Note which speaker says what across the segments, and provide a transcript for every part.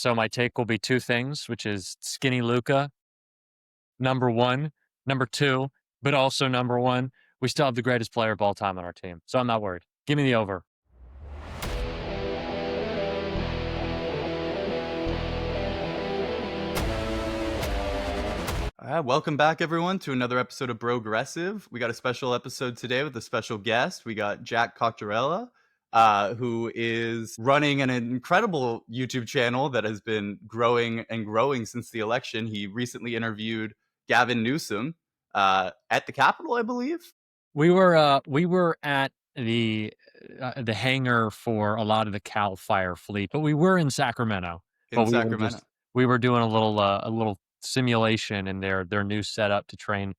Speaker 1: So my take will be two things, which is skinny Luca, number one, number two, but also number one. We still have the greatest player of all time on our team, so I'm not worried. Give me the over.
Speaker 2: Welcome back, everyone, to another episode of Brogressive. We got a special episode today with a special guest. We got Jack Cocchiarella, who is running an incredible YouTube channel that has been growing and growing since the election. He recently interviewed Gavin Newsom at the Capitol, I believe.
Speaker 1: We were at the hangar for a lot of the Cal Fire fleet, but we were in Sacramento.
Speaker 2: In Sacramento.
Speaker 1: We were doing a little simulation in their new setup to train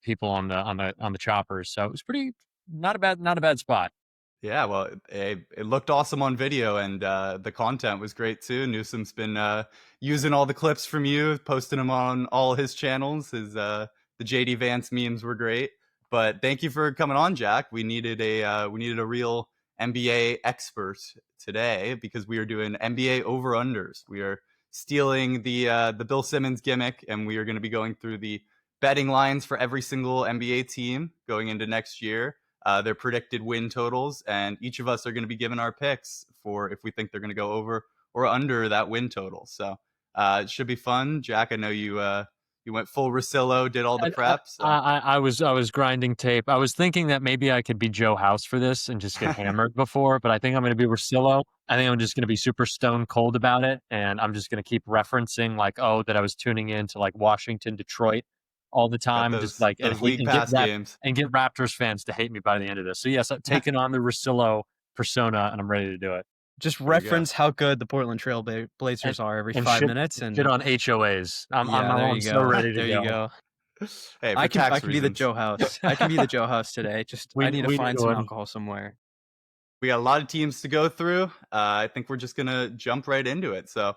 Speaker 1: people on the choppers. So it was not a bad spot.
Speaker 2: Yeah, well, it looked awesome on video, and the content was great too. Newsom's been using all the clips from you, posting them on all his channels. The JD Vance memes were great. But thank you for coming on, Jack. We needed a real NBA expert today because we are doing NBA over-unders. We are stealing the Bill Simmons gimmick, and we are going to be going through the betting lines for every single NBA team going into next year, their predicted win totals, and each of us are going to be given our picks for if we think they're going to go over or under that win total. So it should be fun. Jack, I know you went full Russillo, did all the prep. So.
Speaker 1: I was grinding tape. I was thinking that maybe I could be Joe House for this and just get hammered before, but I think I'm going to be Russillo. I think I'm just going to be super stone cold about it, and I'm just going to keep referencing that I was tuning in to Washington, Detroit all the time,
Speaker 2: those
Speaker 1: and get Raptors fans to hate me by the end of this. So yes, I'm taking on the Russillo persona, and I'm ready to do it.
Speaker 3: Just reference how good the Portland Trail Blazers are every 5 minutes, and
Speaker 1: get on HOAs. I'm so ready to go.
Speaker 3: There you go.
Speaker 2: Hey,
Speaker 3: I can be the Joe House. I can be the Joe House today. I need to find some alcohol somewhere.
Speaker 2: We got a lot of teams to go through. I think we're just gonna jump right into it. So,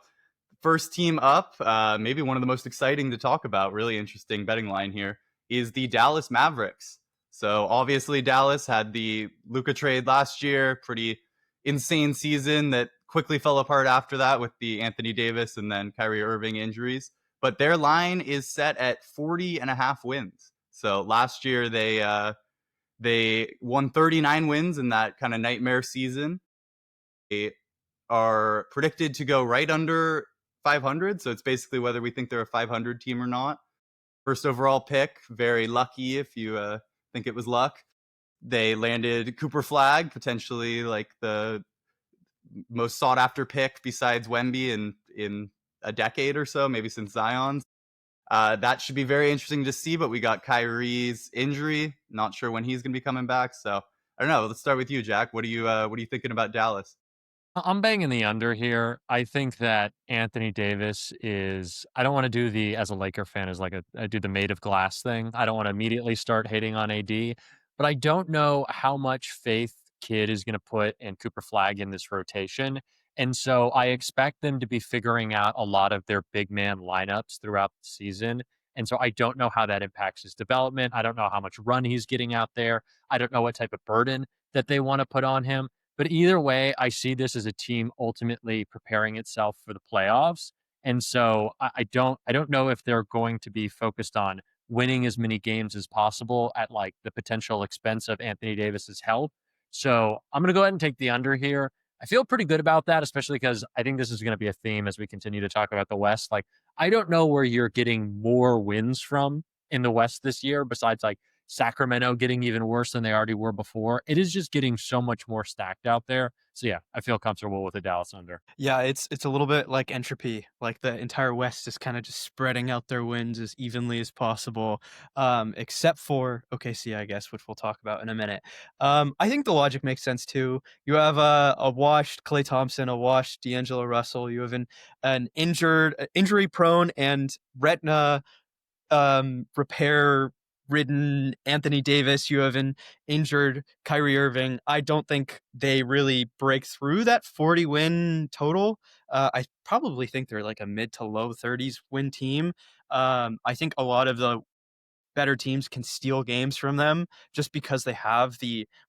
Speaker 2: first team up, maybe one of the most exciting to talk about, really interesting betting line here, is the Dallas Mavericks. So obviously Dallas had the Luka trade last year, pretty insane season that quickly fell apart after that with the Anthony Davis and then Kyrie Irving injuries. But their line is set at 40.5 wins. So last year they won 39 wins in that kind of nightmare season. They are predicted to go right under 500. So it's basically whether we think they're a 500 team or not. First overall pick, very lucky if you think it was luck. They landed Cooper Flagg, potentially the most sought after pick besides Wemby in a decade or so, maybe since Zion's. That should be very interesting to see, but we got Kyrie's injury. Not sure when he's going to be coming back. So I don't know. Let's start with you, Jack. What are you thinking about Dallas?
Speaker 1: I'm banging the under here. I think that Anthony Davis I don't want to do as a Laker fan, I do the made of glass thing. I don't want to immediately start hating on AD, but I don't know how much faith Kid is going to put in Cooper Flagg in this rotation. And so I expect them to be figuring out a lot of their big man lineups throughout the season. And so I don't know how that impacts his development. I don't know how much run he's getting out there. I don't know what type of burden that they want to put on him. But either way, I see this as a team ultimately preparing itself for the playoffs. And so I don't know if they're going to be focused on winning as many games as possible at the potential expense of Anthony Davis's health. So I'm going to go ahead and take the under here. I feel pretty good about that, especially because I think this is going to be a theme as we continue to talk about the West. I don't know where you're getting more wins from in the West this year, besides Sacramento getting even worse than they already were before. It is just getting so much more stacked out there. So yeah, I feel comfortable with the Dallas under.
Speaker 3: Yeah, it's a little bit like entropy. The entire West is kind of just spreading out their wins as evenly as possible, except for OKC, I guess, which we'll talk about in a minute. I think the logic makes sense too. You have a washed Klay Thompson, a washed D'Angelo Russell. You have an injury-prone and retina repair ridden Anthony Davis. You have an injured Kyrie Irving. I don't think they really break through that 40 win total. I probably think they're a mid to low 30s win team. I think a lot of the better teams can steal games from them just because they have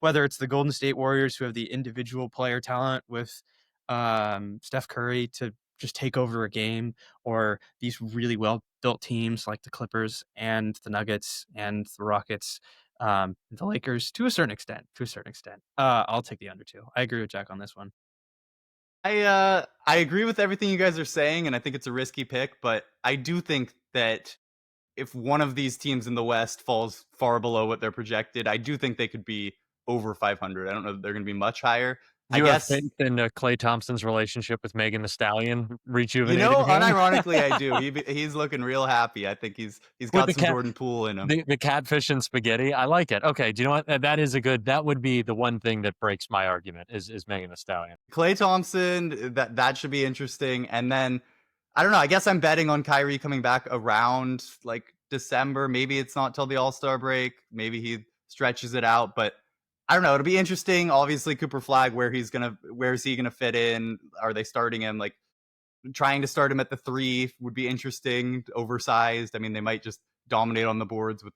Speaker 3: whether it's the Golden State Warriors who have the individual player talent with Steph Curry to just take over a game, or these really well built teams like the Clippers and the Nuggets and the Rockets, the Lakers to a certain extent. I'll take the under too. I agree with Jack on this one.
Speaker 2: I agree with everything you guys are saying, and I think it's a risky pick, but I do think that if one of these teams in the West falls far below what they're projected, I do think they could be over 500. I don't know that they're going to be much higher. I
Speaker 1: You have
Speaker 2: guess,
Speaker 1: faith in Clay Thompson's relationship with Megan the Stallion rejuvenating him
Speaker 2: unironically, I do. He's looking real happy. I think he's
Speaker 1: with
Speaker 2: got some Jordan Poole in him.
Speaker 1: the catfish and spaghetti. I like it. Okay, do you know what? That is a good. That would be the one thing that breaks my argument is Megan the Stallion.
Speaker 2: Klay Thompson, that should be interesting. And then I don't know. I guess I'm betting on Kyrie coming back around like December. Maybe it's not till the All-Star break. Maybe he stretches it out, but I don't know. It'll be interesting. Obviously, Cooper Flagg, where is he gonna fit in? Are they starting him? Like trying to start him at the 3 would be interesting. Oversized. I mean, they might just dominate on the boards with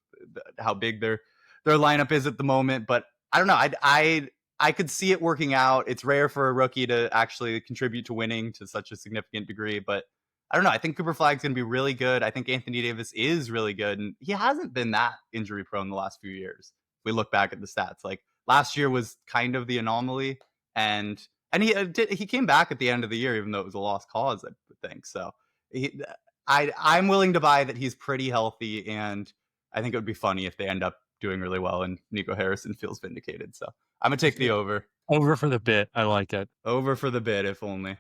Speaker 2: how big their lineup is at the moment. But I don't know. I could see it working out. It's rare for a rookie to actually contribute to winning to such a significant degree, but I don't know. I think Cooper Flagg's going to be really good. I think Anthony Davis is really good, and he hasn't been that injury prone the last few years. If we look back at the stats, like last year was kind of the anomaly, and he came back at the end of the year, even though it was a lost cause, I think. So I'm willing to buy that he's pretty healthy, and I think it would be funny if they end up doing really well and Nico Harrison feels vindicated. So I'm gonna take the over.
Speaker 1: Over for the bit. I like it.
Speaker 2: Over for the bid, if only.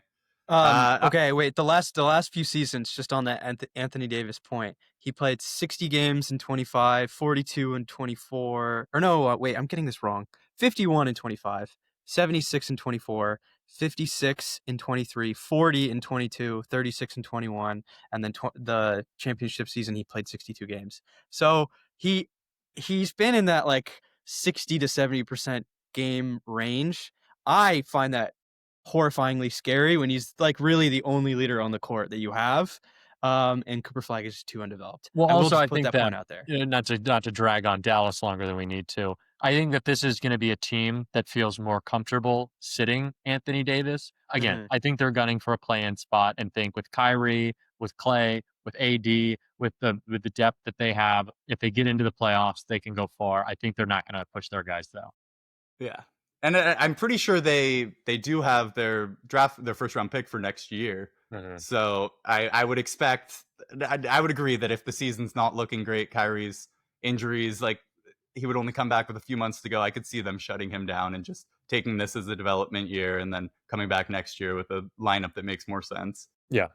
Speaker 3: Okay, wait. The last few seasons, just on that Anthony Davis point, he played 60 games in 25, 42 in 24. Or no, wait, I'm getting this wrong. 51 in 25, 76 in 24, 56 in 23, 40 in 22, 36 in 21, and then the championship season he played 62 games. So he's been in that like 60 to 70% game range. I find that horrifyingly scary when he's like really the only leader on the court that you have. And Cooper Flagg is too undeveloped.
Speaker 1: Well,
Speaker 3: I will
Speaker 1: also,
Speaker 3: just
Speaker 1: I
Speaker 3: put
Speaker 1: think
Speaker 3: that point out there.
Speaker 1: not to drag on Dallas longer than we need to. I think that this is going to be a team that feels more comfortable sitting Anthony Davis. Again, I think they're gunning for a play-in spot, and think with Kyrie, with Clay, with AD, with the depth that they have, if they get into the playoffs, they can go far. I think they're not going to push their guys though.
Speaker 2: Yeah. And I'm pretty sure they do have their first round pick for next year. Mm-hmm. So I would expect, I would agree that if the season's not looking great, Kyrie's injuries, like he would only come back with a few months to go. I could see them shutting him down and just taking this as a development year and then coming back next year with a lineup that makes more sense.
Speaker 1: Yeah.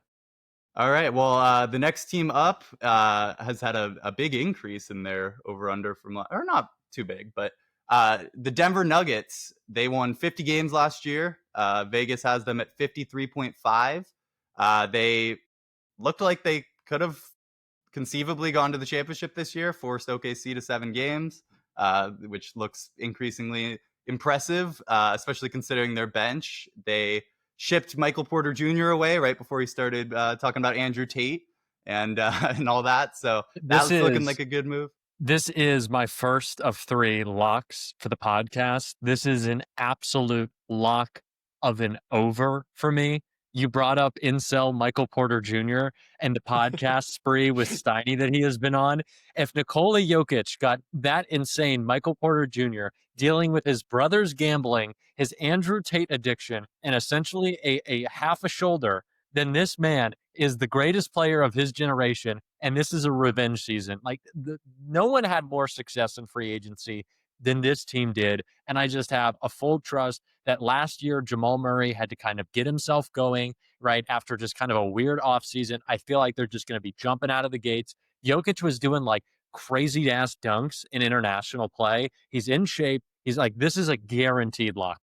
Speaker 2: All right. Well, the next team up has had a big increase in their over under or not too big, but the Denver Nuggets, they won 50 games last year. Vegas has them at 53.5. They looked like they could have conceivably gone to the championship this year, forced OKC to 7 games, which looks increasingly impressive, especially considering their bench. They shipped Michael Porter Jr. away right before he started talking about Andrew Tate and all that. So that's looking like a good move.
Speaker 1: This is my first of 3 locks for the podcast. This is an absolute lock of an over for me. You brought up incel Michael Porter Jr. and the podcast spree with Steiny that he has been on. If Nikola Jokic got that insane Michael Porter Jr. dealing with his brother's gambling, his Andrew Tate addiction, and essentially a half a shoulder, then this man is the greatest player of his generation, and this is a revenge season. Like, no one had more success in free agency than this team did, and I just have a full trust that last year Jamal Murray had to kind of get himself going, right, after just kind of a weird offseason. I feel like they're just going to be jumping out of the gates. Jokic was doing, like, crazy-ass dunks in international play. He's in shape. He's like, this is a guaranteed lock.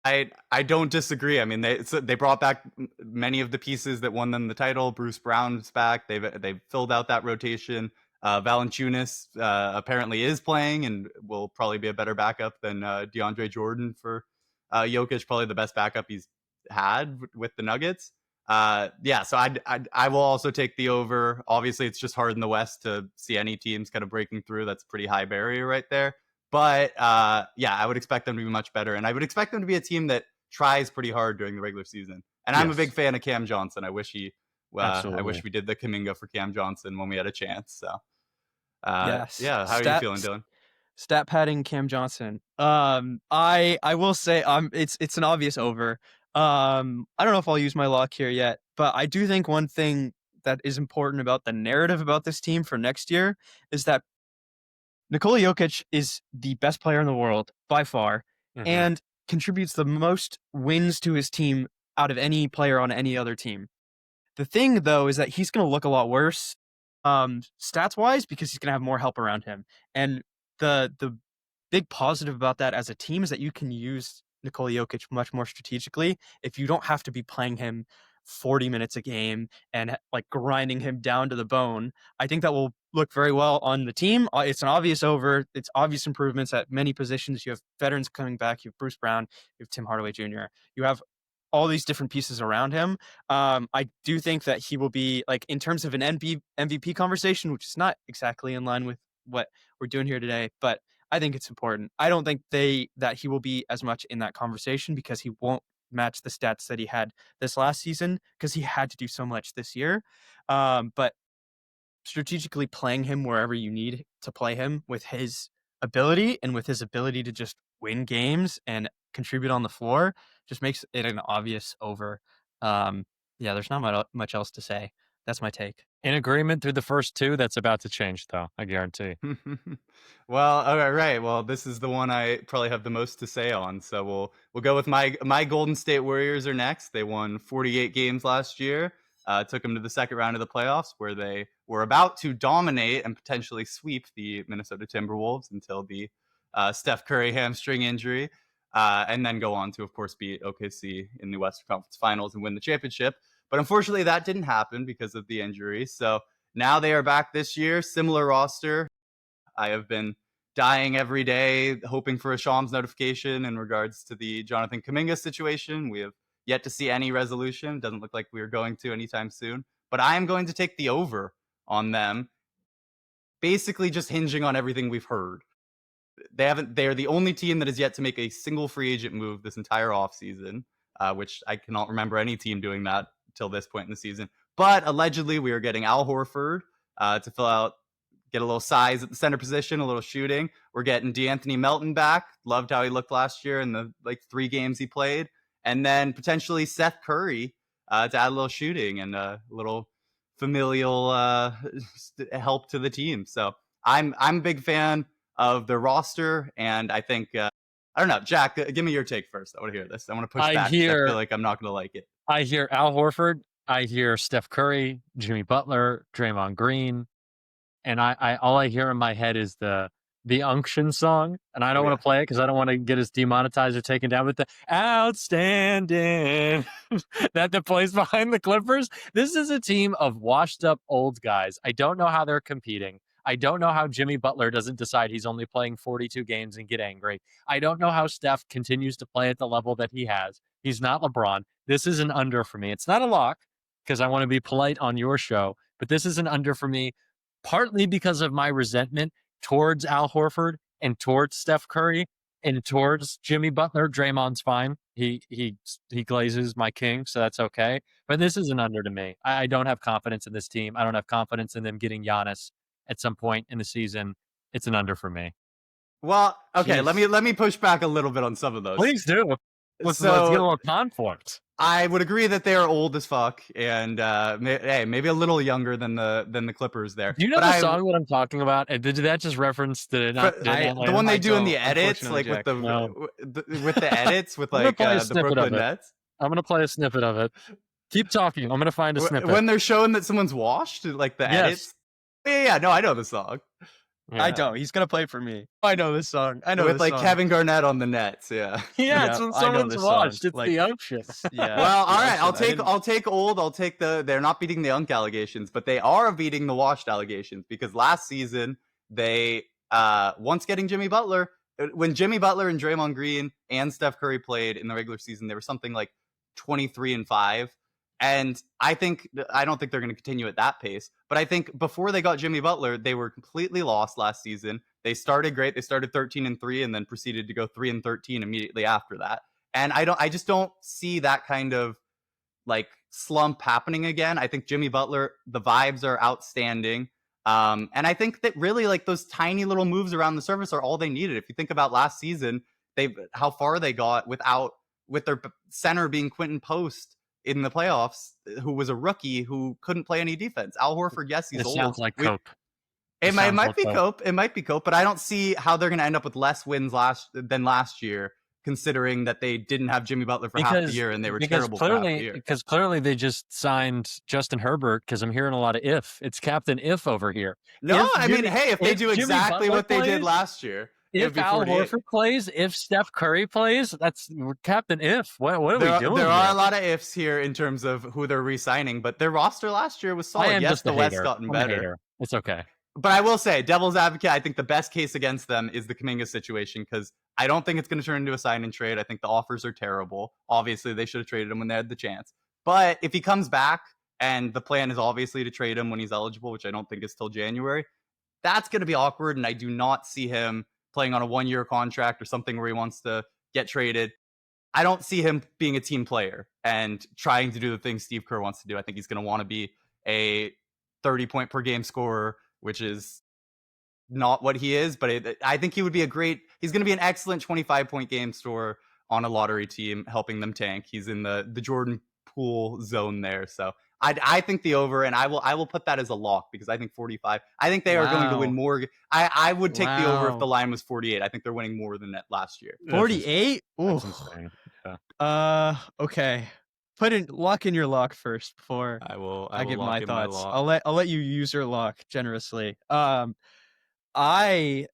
Speaker 2: I don't disagree. I mean, they brought back many of the pieces that won them the title. Bruce Brown's back. They've filled out that rotation. Valanciunas apparently is playing and will probably be a better backup than DeAndre Jordan for Jokic. Probably the best backup he's had with the Nuggets. Yeah, so I will also take the over. Obviously, it's just hard in the West to see any teams kind of breaking through. That's a pretty high barrier right there. But yeah, I would expect them to be much better. And I would expect them to be a team that tries pretty hard during the regular season. And I'm a big fan of Cam Johnson. I wish we did the Kuminga for Cam Johnson when we had a chance. So,
Speaker 3: Yes.
Speaker 2: yeah. How are you feeling, Dylan?
Speaker 3: Stat padding Cam Johnson. I will say it's an obvious over. I don't know if I'll use my lock here yet, but I do think one thing that is important about the narrative about this team for next year is that Nikola Jokic is the best player in the world by far and contributes the most wins to his team out of any player on any other team. The thing, though, is that he's going to look a lot worse stats-wise because he's going to have more help around him. And the big positive about that as a team is that you can use Nikola Jokic much more strategically if you don't have to be playing him 40 minutes a game and like grinding him down to the bone. I think that will look very well on the team. It's an obvious over. It's obvious improvements at many positions. You have veterans coming back. You have Bruce Brown. You have Tim Hardaway Jr. You have all these different pieces around him. I do think that he will be like in terms of an MVP conversation, which is not exactly in line with what we're doing here today, but I think it's important. I don't think that he will be as much in that conversation because he won't match the stats that he had this last season because he had to do so much this year. But strategically playing him wherever you need to play him with his ability and with his ability to just win games and contribute on the floor just makes it an obvious over. Yeah, there's not much else to say. That's my take.
Speaker 1: In agreement through the first two. That's about to change, though. I guarantee.
Speaker 2: Well, all right. Well, this is the one I probably have the most to say on. So we'll go with my Golden State Warriors are next. They won 48 games last year. Took them to the second round of the playoffs, where they were about to dominate and potentially sweep the Minnesota Timberwolves until the Steph Curry hamstring injury, and then go on to, of course, beat OKC in the Western Conference Finals and win the championship. But unfortunately, that didn't happen because of the injury. So now they are back this year, similar roster. I have been dying every day, hoping for a Shams notification in regards to the Jonathan Kuminga situation. We have yet to see any resolution. Doesn't look like we're going to anytime soon. But I am going to take the over on them, basically just hinging on everything we've heard. They're the only team that has yet to make a single free agent move this entire offseason, which I cannot remember any team doing that till this point in the season. But allegedly, we are getting Al Horford to get a little size at the center position, a little shooting. We're getting DeAnthony Melton back. Loved how he looked last year in the 3 games he played. And then potentially Seth Curry to add a little shooting and a little familial help to the team. So I'm a big fan of the roster, and I think I don't know, Jack, give me your take first. I want to hear this. I want to push back. I feel like I'm not going to like it.
Speaker 1: I hear Al Horford. I hear Steph Curry, Jimmy Butler, Draymond Green, and I all I hear in my head is the Unction song, and I don't want to play it because I don't want to get us demonetized or taken down with the outstanding that plays behind the Clippers. This is a team of washed up old guys. I don't know how they're competing. I don't know how Jimmy Butler doesn't decide he's only playing 42 games and get angry. I don't know how Steph continues to play at the level that he has. He's not LeBron. This is an under for me. It's not a lock because I want to be polite on your show, but this is an under for me, partly because of my resentment towards Al Horford and towards Steph Curry and towards Jimmy Butler. Draymond's fine. He glazes my king, so that's okay. But this is an under to me. I don't have confidence in this team. I don't have confidence in them getting Giannis at some point in the season. It's an under for me.
Speaker 2: Well, okay, let me push back a little bit on some of those.
Speaker 1: Please do. Let's get a little conflict.
Speaker 2: I would agree that they are old as fuck, and maybe a little younger than the Clippers there.
Speaker 1: Do you know the song that I'm talking about? And did that just reference the
Speaker 2: one they do in the edits, like with the edits with like the Brooklyn Nets?
Speaker 1: I'm gonna play a snippet of it. Keep talking. I'm gonna find a snippet.
Speaker 2: When they're showing that someone's washed, like the edits. Yeah. No, I know the song.
Speaker 3: Yeah. I don't. He's gonna play for me. I know this song. I know
Speaker 2: with like song. Kevin Garnett on the Nets. Yeah.
Speaker 1: It's when someone's washed. It's like, the Unction.
Speaker 2: Yeah. Well, all right. I'll take old. I'll take they're not beating the Unk allegations, but they are beating the washed allegations because last season they once getting Jimmy Butler, when Jimmy Butler and Draymond Green and Steph Curry played in the regular season, they were something like 23-5. And I don't think they're going to continue at that pace. But I think before they got Jimmy Butler, they were completely lost last season. They started great. They started 13-3 and then proceeded to go 3-13 immediately after that. And I just don't see that kind of like slump happening again. I think Jimmy Butler, the vibes are outstanding. And I think that really like those tiny little moves around the surface are all they needed. If you think about last season, how far they got with their center being Quentin Post in the playoffs, who was a rookie who couldn't play any defense. Al Horford, yes, he's
Speaker 1: This
Speaker 2: old.
Speaker 1: sounds like Cope.
Speaker 2: It
Speaker 1: This
Speaker 2: might, it
Speaker 1: sounds
Speaker 2: might
Speaker 1: like
Speaker 2: be
Speaker 1: Cope.
Speaker 2: Cope. It might be Cope, but I don't see how they're going to end up with less wins than last year, considering that they didn't have Jimmy Butler for half the year and they were terrible for half the year.
Speaker 1: Because clearly they just signed Justin Herbert, because I'm hearing a lot of if. It's Captain If over here.
Speaker 2: No, I mean, hey, if they do
Speaker 1: Jimmy
Speaker 2: exactly
Speaker 1: Butler
Speaker 2: what they did
Speaker 1: plays,
Speaker 2: last year,
Speaker 1: if Al Horford plays, if Steph Curry plays, that's Captain If. What are we doing?
Speaker 2: There are a lot of ifs here in terms of who they're re-signing, but their roster last year was solid. Yes, the West gotten better.
Speaker 1: It's okay.
Speaker 2: But I will say, devil's advocate, I think the best case against them is the Kuminga situation, because I don't think it's going to turn into a sign and trade. I think the offers are terrible. Obviously, they should have traded him when they had the chance. But if he comes back, and the plan is obviously to trade him when he's eligible, which I don't think is till January, that's going to be awkward, and I do not see him playing on a 1-year contract or something where he wants to get traded. I don't see him being a team player and trying to do the things Steve Kerr wants to do. I think he's going to want to be a 30-point per game scorer, which is not what he is, but I think he would be he's going to be an excellent 25-point game scorer on a lottery team, helping them tank. He's in the Jordan Poole zone there. So I think the over, and I will put that as a lock, because I think 45. I think they are going to win more. I would take the over if the line was 48. I think they're winning more than that last year.
Speaker 3: 48?
Speaker 1: That's insane. Yeah.
Speaker 3: Okay. Lock in your lock first before I give my thoughts. I'll let you use your lock generously. I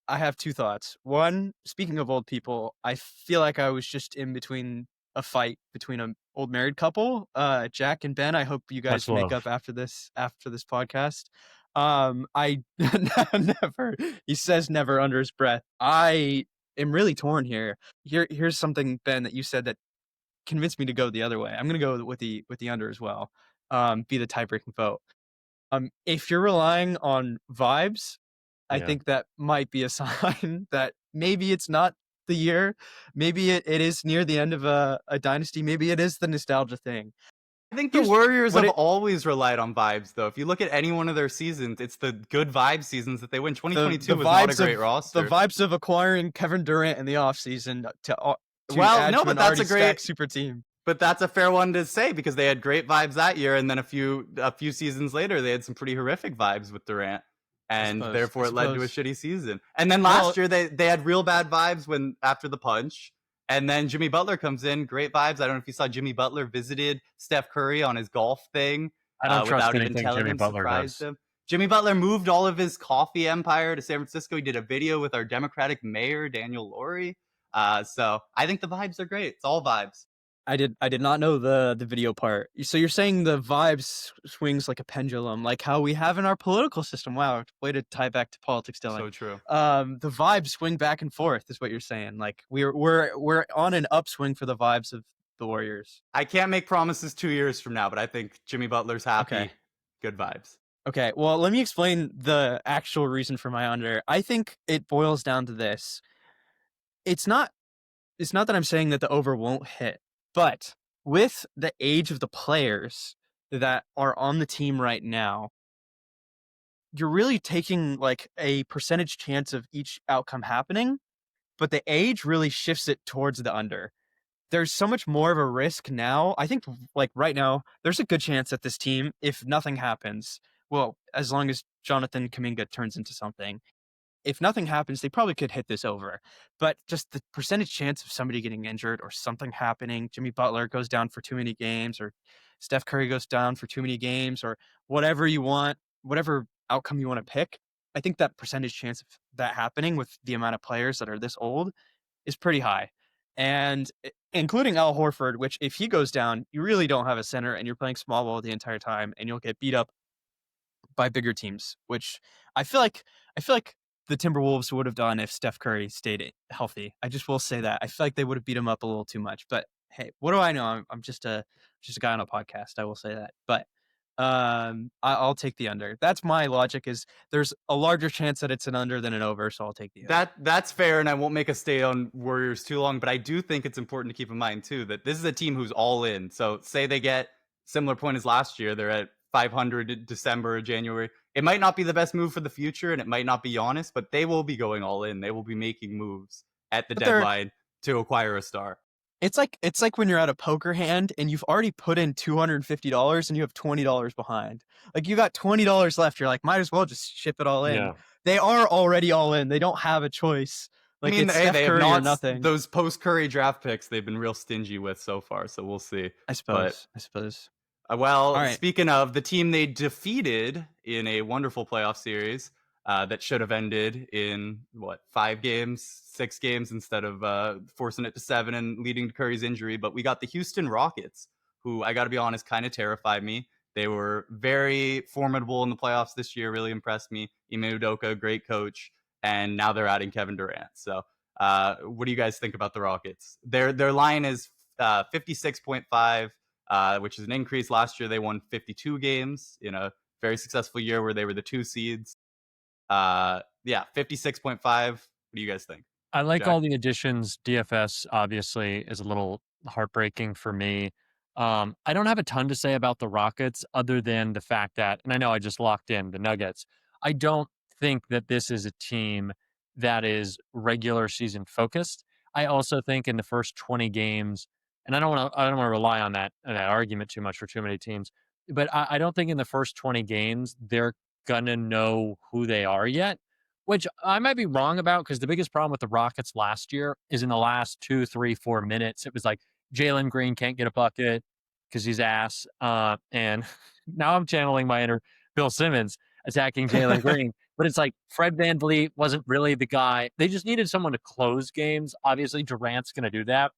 Speaker 3: have two thoughts. One, speaking of old people, I feel like I was just in between a fight between an old married couple, Jack and Ben. I hope you guys make up after this podcast. I never. He says never under his breath. I am really torn here. Here's something, Ben, that you said that convinced me to go the other way. I'm going to go with the under as well. Be the tie-breaking vote. If you're relying on vibes, I think that might be a sign that maybe it's not the year. Maybe it is near the end of a dynasty. Maybe it is the nostalgia thing.
Speaker 2: I think the Warriors have always relied on vibes, though. If you look at any one of their seasons, it's the good vibe seasons that they win. 2022 was not a great roster.
Speaker 3: The vibes of acquiring Kevin Durant in the offseason
Speaker 2: but that's a great
Speaker 3: super team.
Speaker 2: But that's a fair one to say, because they had great vibes that year, and then a few seasons later, they had some pretty horrific vibes with Durant, and therefore it led to a shitty season. And then last year, they had real bad vibes after the punch, and then Jimmy Butler comes in, great vibes. I don't know if you saw Jimmy Butler visited Steph Curry on his golf thing.
Speaker 1: I don't trust anything Jimmy Butler does.
Speaker 2: Jimmy Butler moved all of his coffee empire to San Francisco. He did a video with our Democratic mayor, Daniel Laurie. So I think the vibes are great. It's all vibes.
Speaker 3: I did not know the video part. So you're saying the vibes swings like a pendulum, like how we have in our political system. Wow, way to tie back to politics, Dylan.
Speaker 2: So true.
Speaker 3: The vibes swing back and forth is what you're saying. Like we're on an upswing for the vibes of the Warriors.
Speaker 2: I can't make promises 2 years from now, but I think Jimmy Butler's happy. Okay. Good vibes.
Speaker 3: Okay, well, let me explain the actual reason for my under. I think it boils down to this. It's not that I'm saying that the over won't hit. But with the age of the players that are on the team right now, you're really taking like a percentage chance of each outcome happening, but the age really shifts it towards the under. There's so much more of a risk now. I think like right now, there's a good chance that this team, if nothing happens, well, as long as Jonathan Kuminga turns into something, if nothing happens, they probably could hit this over. But just the percentage chance of somebody getting injured or something happening, Jimmy Butler goes down for too many games, or Steph Curry goes down for too many games, or whatever you want, whatever outcome you want to pick, I think that percentage chance of that happening with the amount of players that are this old is pretty high. And including Al Horford, which if he goes down, you really don't have a center and you're playing small ball the entire time and you'll get beat up by bigger teams, which I feel like the Timberwolves would have done if Steph Curry stayed healthy. I just will say that. I feel like they would have beat him up a little too much. But hey, what do I know? I'm just a guy on a podcast. I will say that. But I'll take the under. That's my logic. Is there's a larger chance that it's an under than an over, so I'll take the over.
Speaker 2: That's fair, and I won't make us stay on Warriors too long, but I do think it's important to keep in mind too that this is a team who's all in. So say they get similar point as last year, they're at 500 in December, January. It might not be the best move for the future, and it might not be honest, but they will be going all in. They will be making moves at the
Speaker 3: But they're
Speaker 2: deadline to acquire a star.
Speaker 3: it's like when you're at a poker hand and you've already put in $250 and you have $20 behind. Like you got $20 left. You're like, might as well just ship it all in.
Speaker 1: Yeah.
Speaker 3: They are already all in. They don't have a choice.
Speaker 2: I
Speaker 3: Like
Speaker 2: mean,
Speaker 3: it's
Speaker 2: hey,
Speaker 3: Steph
Speaker 2: they have
Speaker 3: Curry or
Speaker 2: not
Speaker 3: nothing.
Speaker 2: those post Curry draft picks. They've been real stingy with so far, so we'll see.
Speaker 3: I
Speaker 2: But
Speaker 3: suppose.
Speaker 2: well,
Speaker 3: All right.
Speaker 2: speaking of the team they defeated in a wonderful playoff series that should have ended in 5 games, 6 games instead of forcing it to 7 and leading to Curry's injury. But we got the Houston Rockets, who I got to be honest, kind of terrified me. They were very formidable in the playoffs this year, really impressed me. Ime Udoka, great coach, and now they're adding Kevin Durant. So, what do you guys think about the Rockets? Their line is 56.5. Which is an increase. Last year, they won 52 games in a very successful year where they were the 2 seeds. 56.5. What do you guys think?
Speaker 1: I like
Speaker 2: Jack?
Speaker 1: all the additions. DFS obviously is a little heartbreaking for me. I don't have a ton to say about the Rockets other than the fact that, and I know I just locked in the Nuggets. I don't think that this is a team that is regular season focused. I also think in the first 20 games, and I don't want to rely on that argument too much for too many teams, but I don't think in the first 20 games they're gonna know who they are yet, which I might be wrong about because the biggest problem with the Rockets last year is in the last 2, 3, 4 minutes. It was like Jalen Green can't get a bucket because he's ass. And now I'm channeling my inner Bill Simmons attacking Jalen Green. But it's like Fred VanVleet wasn't really the guy. They just needed someone to close games. Obviously, Durant's going to do that.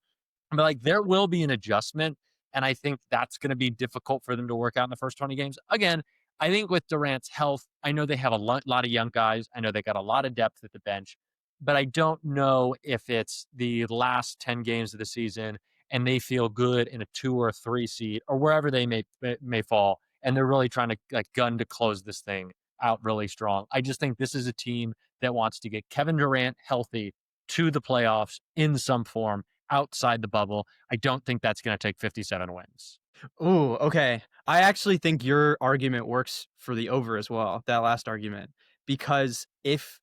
Speaker 1: But like there will be an adjustment. And I think that's going to be difficult for them to work out in the first 20 games. Again, I think with Durant's health, I know they have a lot of young guys. I know they got a lot of depth at the bench, but I don't know if it's the last 10 games of the season and they feel good in a 2 or 3 seed or wherever they may fall. And they're really trying to like gun to close this thing out really strong. I just think this is a team that wants to get Kevin Durant healthy to the playoffs in some form outside the bubble. I don't think that's going to take 57 wins.
Speaker 3: Ooh, okay. I actually think your argument works for the over as well, that last argument. Because if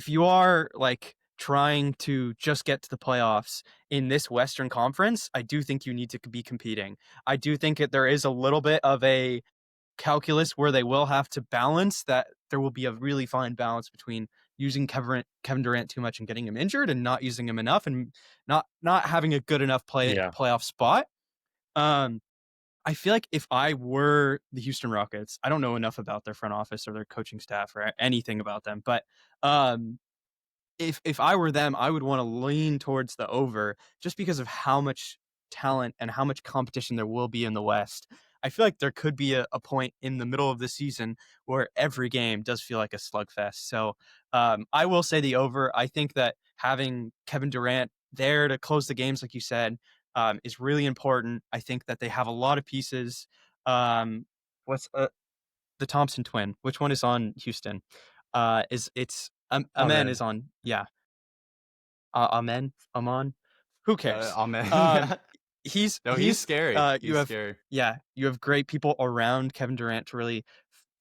Speaker 3: you are like trying to just get to the playoffs in this Western Conference, I do think you need to be competing. I do think that there is a little bit of a calculus where they will have to balance that. There will be a really fine balance between using Kevin Durant too much and getting him injured and not using him enough and not having a good enough
Speaker 1: Yeah.
Speaker 3: playoff spot. I feel like if I were the Houston Rockets, I don't know enough about their front office or their coaching staff or anything about them, but if I were them, I would want to lean towards the over just because of how much talent and how much competition there will be in the West. I feel like there could be a point in the middle of the season where every game does feel like a slugfest. So I will say the over. I think that having Kevin Durant there to close the games, like you said, is really important. I think that they have a lot of pieces. What's the Thompson twin? Which one is on Houston? Amen is on, yeah. Amon. Who cares?
Speaker 2: Amen.
Speaker 3: Um, he's
Speaker 2: scary.
Speaker 3: you
Speaker 2: He's
Speaker 3: have
Speaker 2: scary.
Speaker 3: you have great people around Kevin Durant to really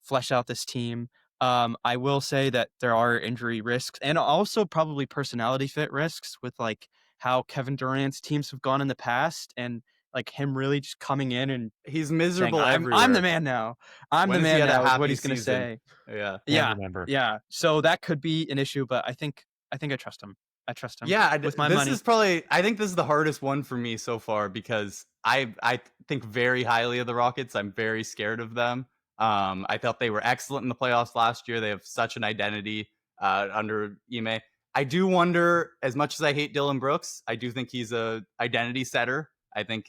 Speaker 3: flesh out this team. I will say that there are injury risks and also probably personality fit risks with like how Kevin Durant's teams have gone in the past and like him really just coming in and
Speaker 2: He's
Speaker 3: saying,
Speaker 2: miserable
Speaker 3: I'm
Speaker 2: everywhere.
Speaker 3: the man now. I'm
Speaker 2: When
Speaker 3: the
Speaker 2: has he
Speaker 3: man
Speaker 2: had a
Speaker 3: now is what
Speaker 2: happy
Speaker 3: he's going to
Speaker 2: season?
Speaker 3: say.
Speaker 2: Yeah.
Speaker 1: Can't
Speaker 3: Yeah.
Speaker 1: remember.
Speaker 3: Yeah. So that could be an issue, but I think I trust him. I trust him.
Speaker 2: Yeah,
Speaker 3: With my
Speaker 2: this
Speaker 3: money.
Speaker 2: is probably. I think this is the hardest one for me so far because I think very highly of the Rockets. I'm very scared of them. I thought they were excellent in the playoffs last year. They have such an identity under Ime. I do wonder, as much as I hate Dylan Brooks, I do think he's a identity setter. I think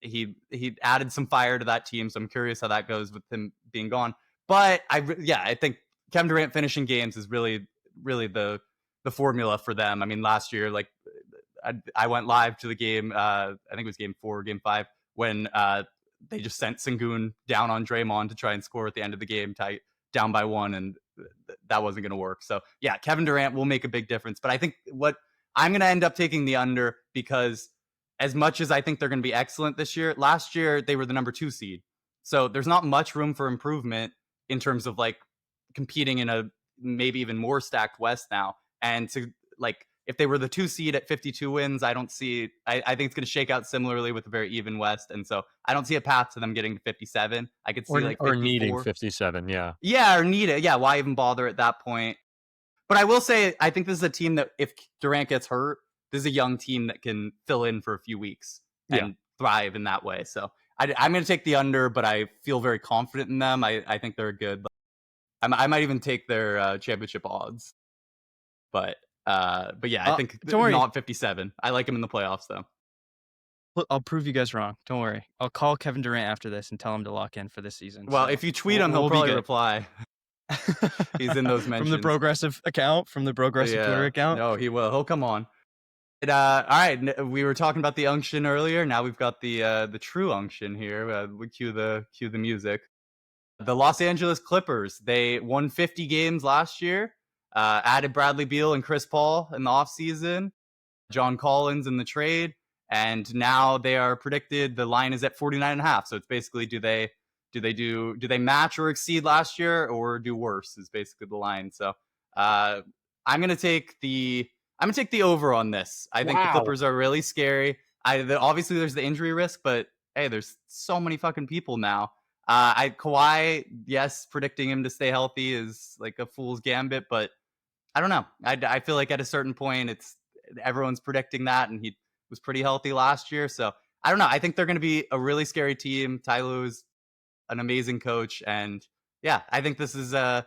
Speaker 2: he added some fire to that team, so I'm curious how that goes with him being gone. But I think Kevin Durant finishing games is really the formula for them. I mean, last year, like I went live to the game. I think it was game 4, game 5, when they just sent Sengun down on Draymond to try and score at the end of the game, down by 1, and that wasn't going to work. So yeah, Kevin Durant will make a big difference. But I think what I'm going to end up taking the under, because as much as I think they're going to be excellent this year, last year they were the number 2 seed. So there's not much room for improvement in terms of like competing in a maybe even more stacked West now. And to like, if they were the 2 seed at 52 wins, I don't see, I think it's going to shake out similarly with a very even West. And so I don't see a path to them getting to 57. I could see like 54.
Speaker 1: Or needing 57, yeah.
Speaker 2: Yeah, or need it. Yeah, why even bother at that point? But I will say, I think this is a team that if Durant gets hurt, this is a young team that can fill in for a few weeks and thrive in that way. So I'm going to take the under, but I feel very confident in them. I think they're good. I might even take their championship odds. But yeah, I think not 57. I like them in the playoffs, though.
Speaker 3: I'll prove you guys wrong. Don't worry. I'll call Kevin Durant after this and tell him to lock in for this season.
Speaker 2: Well,
Speaker 3: so
Speaker 2: if you tweet him, he'll probably reply. He's in those mentions.
Speaker 3: From the Progressive account, from the Progressive Twitter account?
Speaker 2: No, he will. He'll come on. All right, we were talking about the unction earlier. Now we've got the true unction here. We cue the music. The Los Angeles Clippers, they won 50 games last year. Added Bradley Beal and Chris Paul in the offseason, John Collins in the trade, and now they are predicted, the line is at 49.5. So it's basically, do they match or exceed last year, or do worse is basically the line. So I'm gonna take the over on this. I think the Clippers are really scary. Obviously there's the injury risk, but hey, there's so many fucking people now. Kawhi, yes, predicting him to stay healthy is like a fool's gambit, but I don't know. I feel like at a certain point, everyone's predicting that, and he was pretty healthy last year. So I don't know. I think they're going to be a really scary team. Ty Lue's an amazing coach, and yeah, I think this is an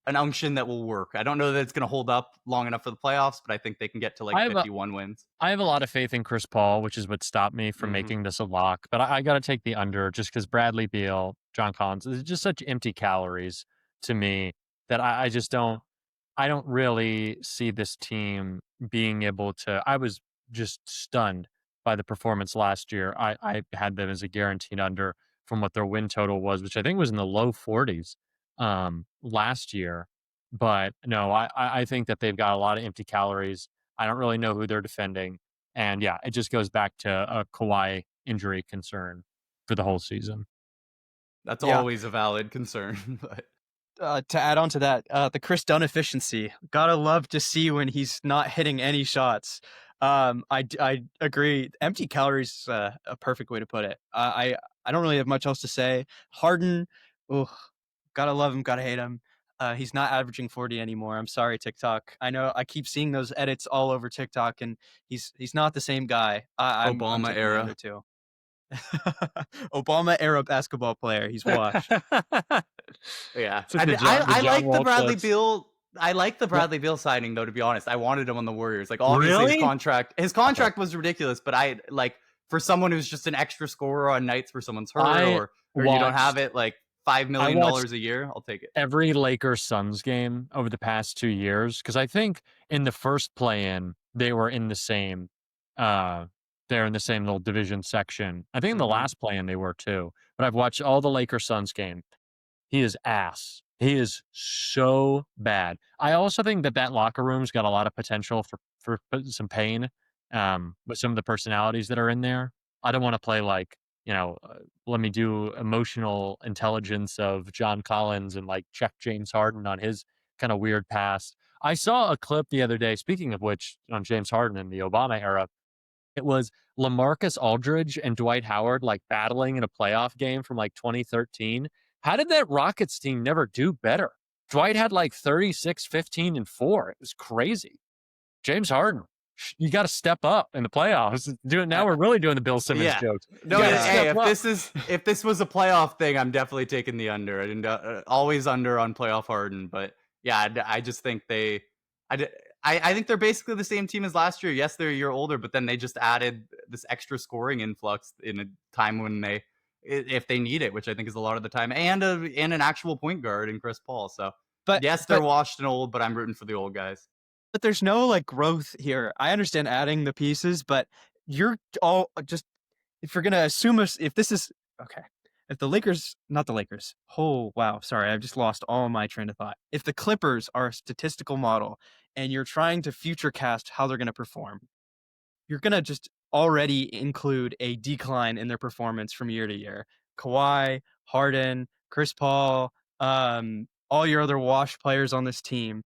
Speaker 2: unction that will work. I don't know that it's going to hold up long enough for the playoffs, but I think they can get to like 51 wins.
Speaker 1: I have a lot of faith in Chris Paul, which is what stopped me from making this a lock. But I got to take the under just because Bradley Beal, John Collins, is just such empty calories to me that I just don't. I don't really see this team being able to. I was just stunned by the performance last year. I had them as a guaranteed under from what their win total was, which I think was in the low 40s last year. But no, I think that they've got a lot of empty calories. I don't really know who they're defending. And yeah, it just goes back to a Kawhi injury concern for the whole season.
Speaker 2: That's always a valid concern. But
Speaker 3: to add on to that, the Chris Dunn efficiency. Gotta love to see when he's not hitting any shots. I agree. Empty calories is a perfect way to put it. I don't really have much else to say. Harden, gotta love him, gotta hate him. He's not averaging 40 anymore. I'm sorry, TikTok. I know I keep seeing those edits all over TikTok, and he's not the same guy.
Speaker 2: Obama era
Speaker 3: too. Obama era basketball player. He's washed.
Speaker 2: Yeah, I like the Bradley Beal. I like the Bradley Beal signing, though. To be honest, I wanted him on the Warriors. Like, obviously, his contract was ridiculous, but I like, for someone who's just an extra scorer on nights where someone's hurt or you don't have it, like $5 million a year, I'll take it.
Speaker 1: Every Lakers Suns game over the past 2 years, because I think in the first play-in they were in the same. They're in the same little division section. I think in the last play-in they were too. But I've watched all the Lakers Suns game. He is ass. He is so bad. I also think that locker room's got a lot of potential for some pain with some of the personalities that are in there. I don't want to play like, let me do emotional intelligence of John Collins and like check James Harden on his kind of weird past. I saw a clip the other day, speaking of which, on James Harden in the Obama era. It was LaMarcus Aldridge and Dwight Howard like battling in a playoff game from like 2013. How did that Rockets team never do better? Dwight had like 36, 15, and 4. It was crazy. James Harden, you got to step up in the playoffs. Now we're really doing the Bill Simmons jokes.
Speaker 2: No, hey, if this was a playoff thing, I'm definitely taking the under. And always under on playoff Harden, but yeah, I just think I think they're basically the same team as last year. Yes, they're a year older, but then they just added this extra scoring influx in a time when if they need it, which I think is a lot of the time, and an actual point guard in Chris Paul. So, yes, they're washed and old, but I'm rooting for the old guys.
Speaker 3: But there's no like growth here. I understand adding the pieces, but you're all just, if you're gonna assume if this is okay. if the Lakers, not the Lakers. Oh, wow. Sorry, I've just lost all my train of thought. If the Clippers are a statistical model and you're trying to future cast how they're going to perform, you're going to just already include a decline in their performance from year to year. Kawhi, Harden, Chris Paul, all your other wash players on this team.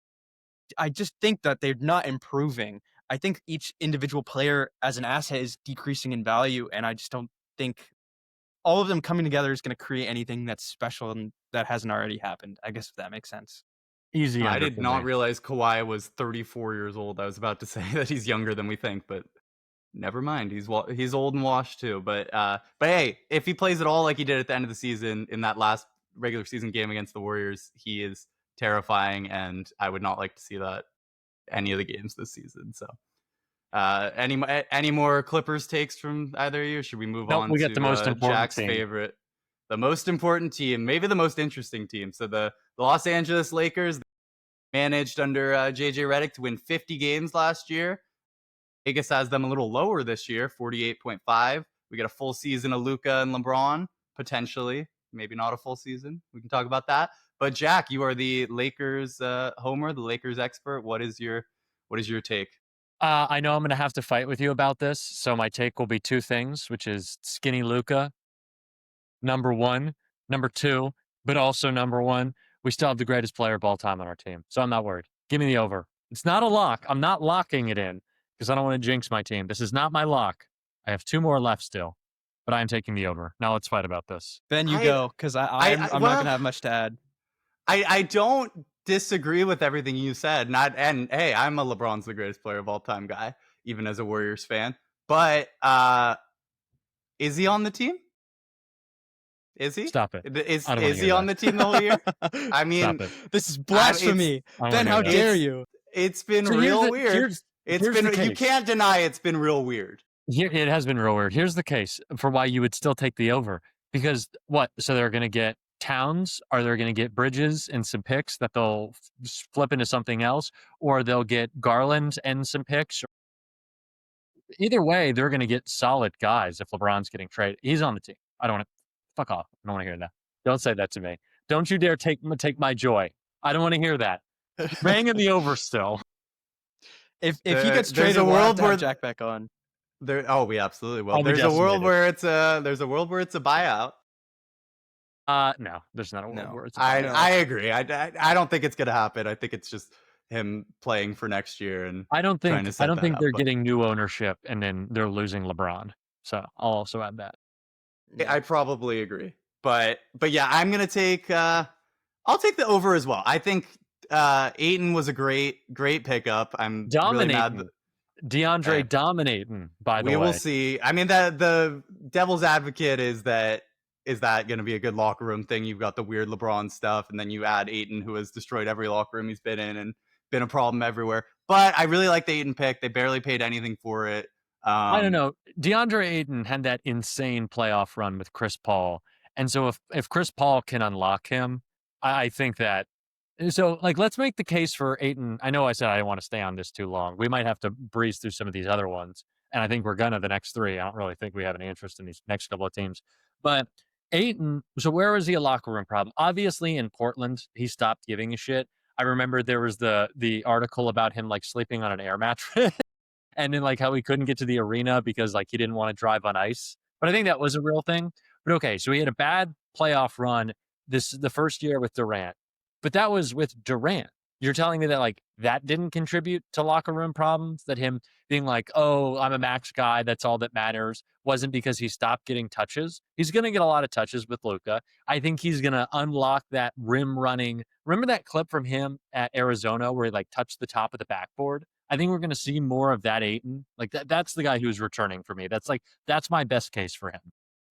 Speaker 3: I just think that they're not improving. I think each individual player as an asset is decreasing in value, and I just don't think all of them coming together is going to create anything that's special and that hasn't already happened. I guess if that makes sense.
Speaker 1: Easy
Speaker 2: I
Speaker 1: under
Speaker 2: did
Speaker 1: for
Speaker 2: not
Speaker 1: me.
Speaker 2: realize Kawhi was 34 years old. I was about to say that he's younger than we think, but never mind. He's old and washed too. But hey, if he plays at all like he did at the end of the season in that last regular season game against the Warriors, he is terrifying, and I would not like to see that any of the games this season. So, any more Clippers takes from either of you? Or should we move
Speaker 1: Nope,
Speaker 2: on
Speaker 1: we get the
Speaker 2: to
Speaker 1: most important
Speaker 2: Jack's
Speaker 1: team.
Speaker 2: favorite, the most important team, maybe the most interesting team? So the Los Angeles Lakers managed under JJ Redick to win 50 games last year. Vegas has them a little lower this year, 48.5. We get a full season of Luka and LeBron, potentially. Maybe not a full season. We can talk about that. But Jack, you are the Lakers homer, the Lakers expert. What is your take?
Speaker 1: I know I'm going to have to fight with you about this, so my take will be two things, which is skinny Luca, number one, number two, but also number one. We still have the greatest player of all time on our team, so I'm not worried. Give me the over. It's not a lock. I'm not locking it in because I don't want to jinx my team. This is not my lock. I have two more left still, but I am taking the over. Now let's fight about this.
Speaker 3: Ben, you
Speaker 2: I,
Speaker 3: go, because I'm not
Speaker 2: well,
Speaker 3: going to have much to add.
Speaker 2: I don't disagree with everything you said. And hey, I'm a LeBron's the greatest player of all time guy, even as a Warriors fan. But is he on the team? Is he?
Speaker 1: Stop it.
Speaker 2: Is
Speaker 1: I don't wanna
Speaker 2: is
Speaker 1: hear
Speaker 2: he on
Speaker 1: that.
Speaker 2: the team the whole year? I
Speaker 1: Stop
Speaker 2: mean,
Speaker 1: it.
Speaker 3: This is blasphemy.
Speaker 1: I don't
Speaker 3: Ben,
Speaker 1: wanna
Speaker 3: how
Speaker 1: hear that.
Speaker 3: dare you?
Speaker 2: It's been
Speaker 1: So
Speaker 2: real weird. It's
Speaker 1: here's
Speaker 2: been
Speaker 1: the
Speaker 2: you
Speaker 1: case.
Speaker 2: can't deny it's been real weird.
Speaker 1: Here, it has been real weird. Here's the case for why you would still take the over. Because what? So they're going to get Towns? Are they going to get Bridges and some picks that they'll flip into something else? Or they'll get Garland and some picks? Either way, they're going to get solid guys if LeBron's getting traded. He's on the team. I don't want to. Fuck off. I don't want to hear that. Don't say that to me. Don't you dare take my joy. I don't want to hear that. Bang in the over still.
Speaker 3: If he gets
Speaker 2: There's
Speaker 3: traded,
Speaker 2: a
Speaker 3: we'll have
Speaker 2: world
Speaker 3: to have
Speaker 2: where
Speaker 3: Jack back on.
Speaker 2: we absolutely will.
Speaker 1: I'll be
Speaker 2: There's a world
Speaker 1: decimated.
Speaker 2: where it's a buyout.
Speaker 1: No, there's not a world
Speaker 3: No.
Speaker 1: where it's a buyout.
Speaker 2: I agree. I don't think it's gonna happen. I think it's just him playing for next year and
Speaker 1: I don't
Speaker 2: trying to
Speaker 1: think I
Speaker 2: set
Speaker 1: don't
Speaker 2: that
Speaker 1: think
Speaker 2: up.
Speaker 1: they're
Speaker 2: But
Speaker 1: getting new ownership and then they're losing LeBron. So I'll also add that.
Speaker 2: I probably agree. But yeah, I'm gonna take I'll take the over as well. I think Ayton was a great pickup. I'm really mad that
Speaker 1: DeAndre dominating, by the way.
Speaker 2: we will see. I mean, the devil's advocate is that going to be a good locker room thing? You've got the weird LeBron stuff, and then you add Ayton, who has destroyed every locker room he's been in and been a problem everywhere. But I really like the Ayton pick. They barely paid anything for it.
Speaker 1: I don't know. DeAndre Ayton had that insane playoff run with Chris Paul. And so if Chris Paul can unlock him, I think that so like let's make the case for Ayton. I know I said I didn't want to stay on this too long. We might have to breeze through some of these other ones. And I think we're gonna the next three. I don't really think we have any interest in these next couple of teams. But Ayton, so where was he a locker room problem? Obviously in Portland, he stopped giving a shit. I remember there was the article about him like sleeping on an air mattress and then like how he couldn't get to the arena because like he didn't want to drive on ice. But I think that was a real thing. But okay, so he had a bad playoff run the first year with Durant. But that was with Durant. You're telling me that like that didn't contribute to locker room problems, that him being like, "Oh, I'm a max guy, that's all that matters," wasn't because he stopped getting touches. He's going to get a lot of touches with Luka. I think he's going to unlock that rim running. Remember that clip from him at Arizona where he like touched the top of the backboard? I think we're going to see more of that Ayton. Like that's the guy who's returning for me. That's my best case for him.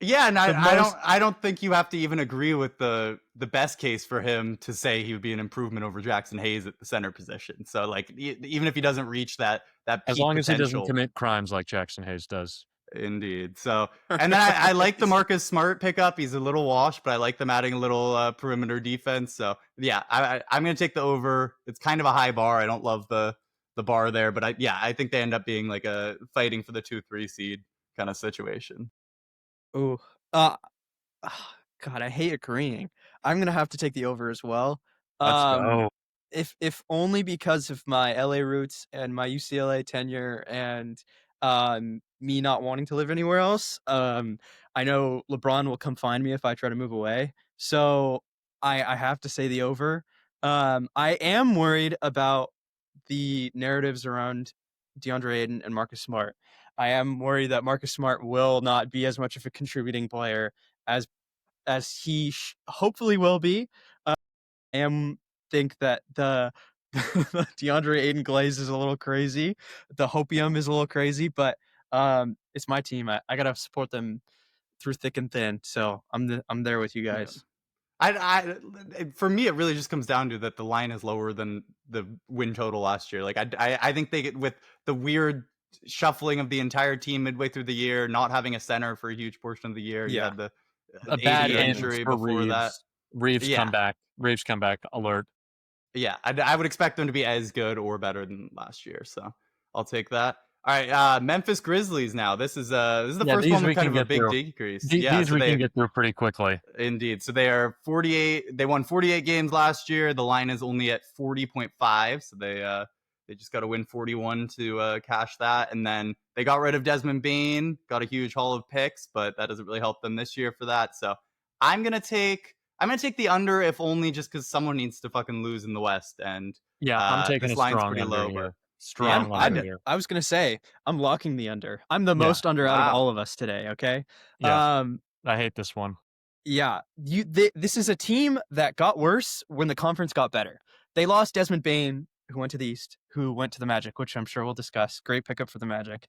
Speaker 2: Yeah, and I don't think you have to even agree with the best case for him to say he would be an improvement over Jackson Hayes at the center position. So like even if he doesn't reach that peak
Speaker 1: As long as he doesn't
Speaker 2: potential,
Speaker 1: commit crimes like Jackson Hayes does.
Speaker 2: indeed. So and then I like the Marcus Smart pickup. He's a little washed, but I like them adding a little perimeter defense. So yeah, I'm going to take the over. It's kind of a high bar. I don't love the bar there, but I think they end up being like a fighting for the 2-3 seed kind of situation.
Speaker 3: Ooh. God, I hate agreeing. I'm gonna have to take the over as well.
Speaker 1: Let's
Speaker 3: Um,
Speaker 1: go.
Speaker 3: if only because of my LA roots and my UCLA tenure and me not wanting to live anywhere else. I know LeBron will come find me if I try to move away. So I have to say the over. I am worried about the narratives around DeAndre Ayton and Marcus Smart. I am worried that Marcus Smart will not be as much of a contributing player as he hopefully will be. I am think that the DeAndre Ayton glaze is a little crazy. The hopium is a little crazy, but it's my team. I gotta support them through thick and thin. So I'm there with you
Speaker 2: Yeah.
Speaker 3: guys.
Speaker 2: For me, it really just comes down to that the line is lower than the win total last year. Like I think they get with the weird shuffling of the entire team midway through the year, not having a center for a huge portion of the year. You
Speaker 3: Yeah.
Speaker 2: had the
Speaker 1: A bad
Speaker 2: AD
Speaker 1: end
Speaker 2: injury
Speaker 1: for
Speaker 2: before that.
Speaker 1: Reeves
Speaker 2: Yeah.
Speaker 1: comeback. Reeves comeback alert.
Speaker 2: Yeah, I would expect them to be as good or better than last year. So I'll take that. All right, Memphis Grizzlies. Now this is the
Speaker 1: Yeah,
Speaker 2: first
Speaker 1: these
Speaker 2: one with
Speaker 1: we
Speaker 2: kind
Speaker 1: can
Speaker 2: of a
Speaker 1: get
Speaker 2: big
Speaker 1: through.
Speaker 2: decrease. Yeah,
Speaker 1: These
Speaker 2: so
Speaker 1: we can
Speaker 2: they
Speaker 1: get through pretty quickly.
Speaker 2: indeed. So they are 48. They won 48 games last year. The line is only at 40.5. So they just got to win 41 to cash that. And then they got rid of Desmond Bane, got a huge haul of picks, but that doesn't really help them this year for that. So I'm gonna take the under, if only just because someone needs to fucking lose in the West. And
Speaker 1: Yeah, I'm taking
Speaker 2: this
Speaker 1: a
Speaker 2: line's
Speaker 1: strong
Speaker 2: pretty
Speaker 1: under
Speaker 2: low,
Speaker 1: here.
Speaker 2: but
Speaker 1: Strong under here.
Speaker 3: I was gonna say I'm locking the under. I'm the
Speaker 1: Yeah.
Speaker 3: most under out of
Speaker 2: Wow.
Speaker 3: all of us today. Okay.
Speaker 1: Yeah. I hate this one.
Speaker 3: Yeah, this is a team that got worse when the conference got better. They lost Desmond Bane, who went to the East, who went to the Magic, which I'm sure we'll discuss. Great pickup for the Magic.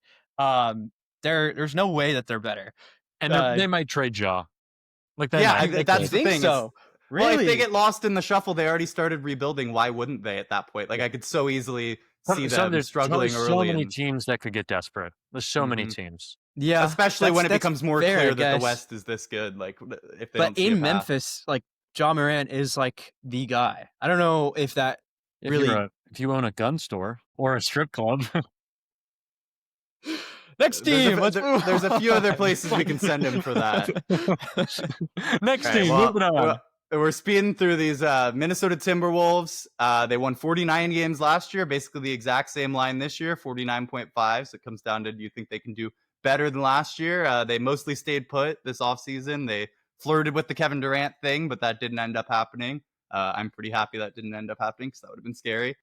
Speaker 3: There's no way that they're better.
Speaker 1: And they might trade Ja. Like they
Speaker 2: yeah,
Speaker 1: might. They
Speaker 2: that's
Speaker 1: could.
Speaker 2: the
Speaker 3: think
Speaker 2: thing.
Speaker 3: so?
Speaker 2: Well, if
Speaker 3: Really?
Speaker 2: they get lost in the shuffle, they already started rebuilding. Why wouldn't they at that point? Like I could so easily see them
Speaker 1: There's
Speaker 2: struggling
Speaker 1: so
Speaker 2: early.
Speaker 1: many teams that could get desperate. There's so many teams.
Speaker 3: Yeah,
Speaker 2: especially when it becomes more
Speaker 3: fair,
Speaker 2: clear
Speaker 3: I
Speaker 2: that
Speaker 3: guess.
Speaker 2: the West is this good. Like if they
Speaker 3: But
Speaker 2: don't see a
Speaker 3: in
Speaker 2: path.
Speaker 3: Memphis, like Ja Morant is like the guy. I don't know if that really.
Speaker 1: If you own a gun store or a strip club.
Speaker 3: Next team.
Speaker 2: There's a few other places we can send him for that.
Speaker 1: Next team. Moving on.
Speaker 2: We're speeding through these Minnesota Timberwolves. They won 49 games last year, basically the exact same line this year, 49.5. So it comes down to, do you think they can do better than last year? They mostly stayed put this offseason. They flirted with the Kevin Durant thing, but that didn't end up happening. I'm pretty happy that didn't end up happening because that would have been scary.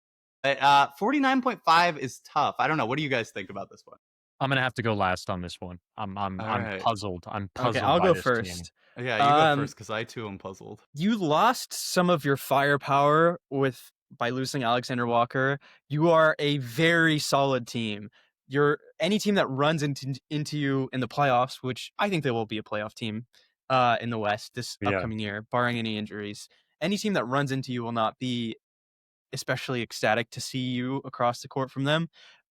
Speaker 2: 49.5 is tough. I don't know. What do you guys think about this one?
Speaker 1: I'm gonna have to go last on this one. I'm
Speaker 2: right.
Speaker 1: puzzled. I'm puzzled.
Speaker 3: Okay, I'll
Speaker 1: by
Speaker 3: go
Speaker 1: this
Speaker 3: first.
Speaker 1: Team.
Speaker 2: Yeah, you go first because I too am puzzled.
Speaker 3: You lost some of your firepower by losing Alexander Walker. You are a very solid team. You're any team that runs into you in the playoffs, which I think they will be a playoff team in the West this upcoming year, barring any injuries. Any team that runs into you will not be especially ecstatic to see you across the court from them,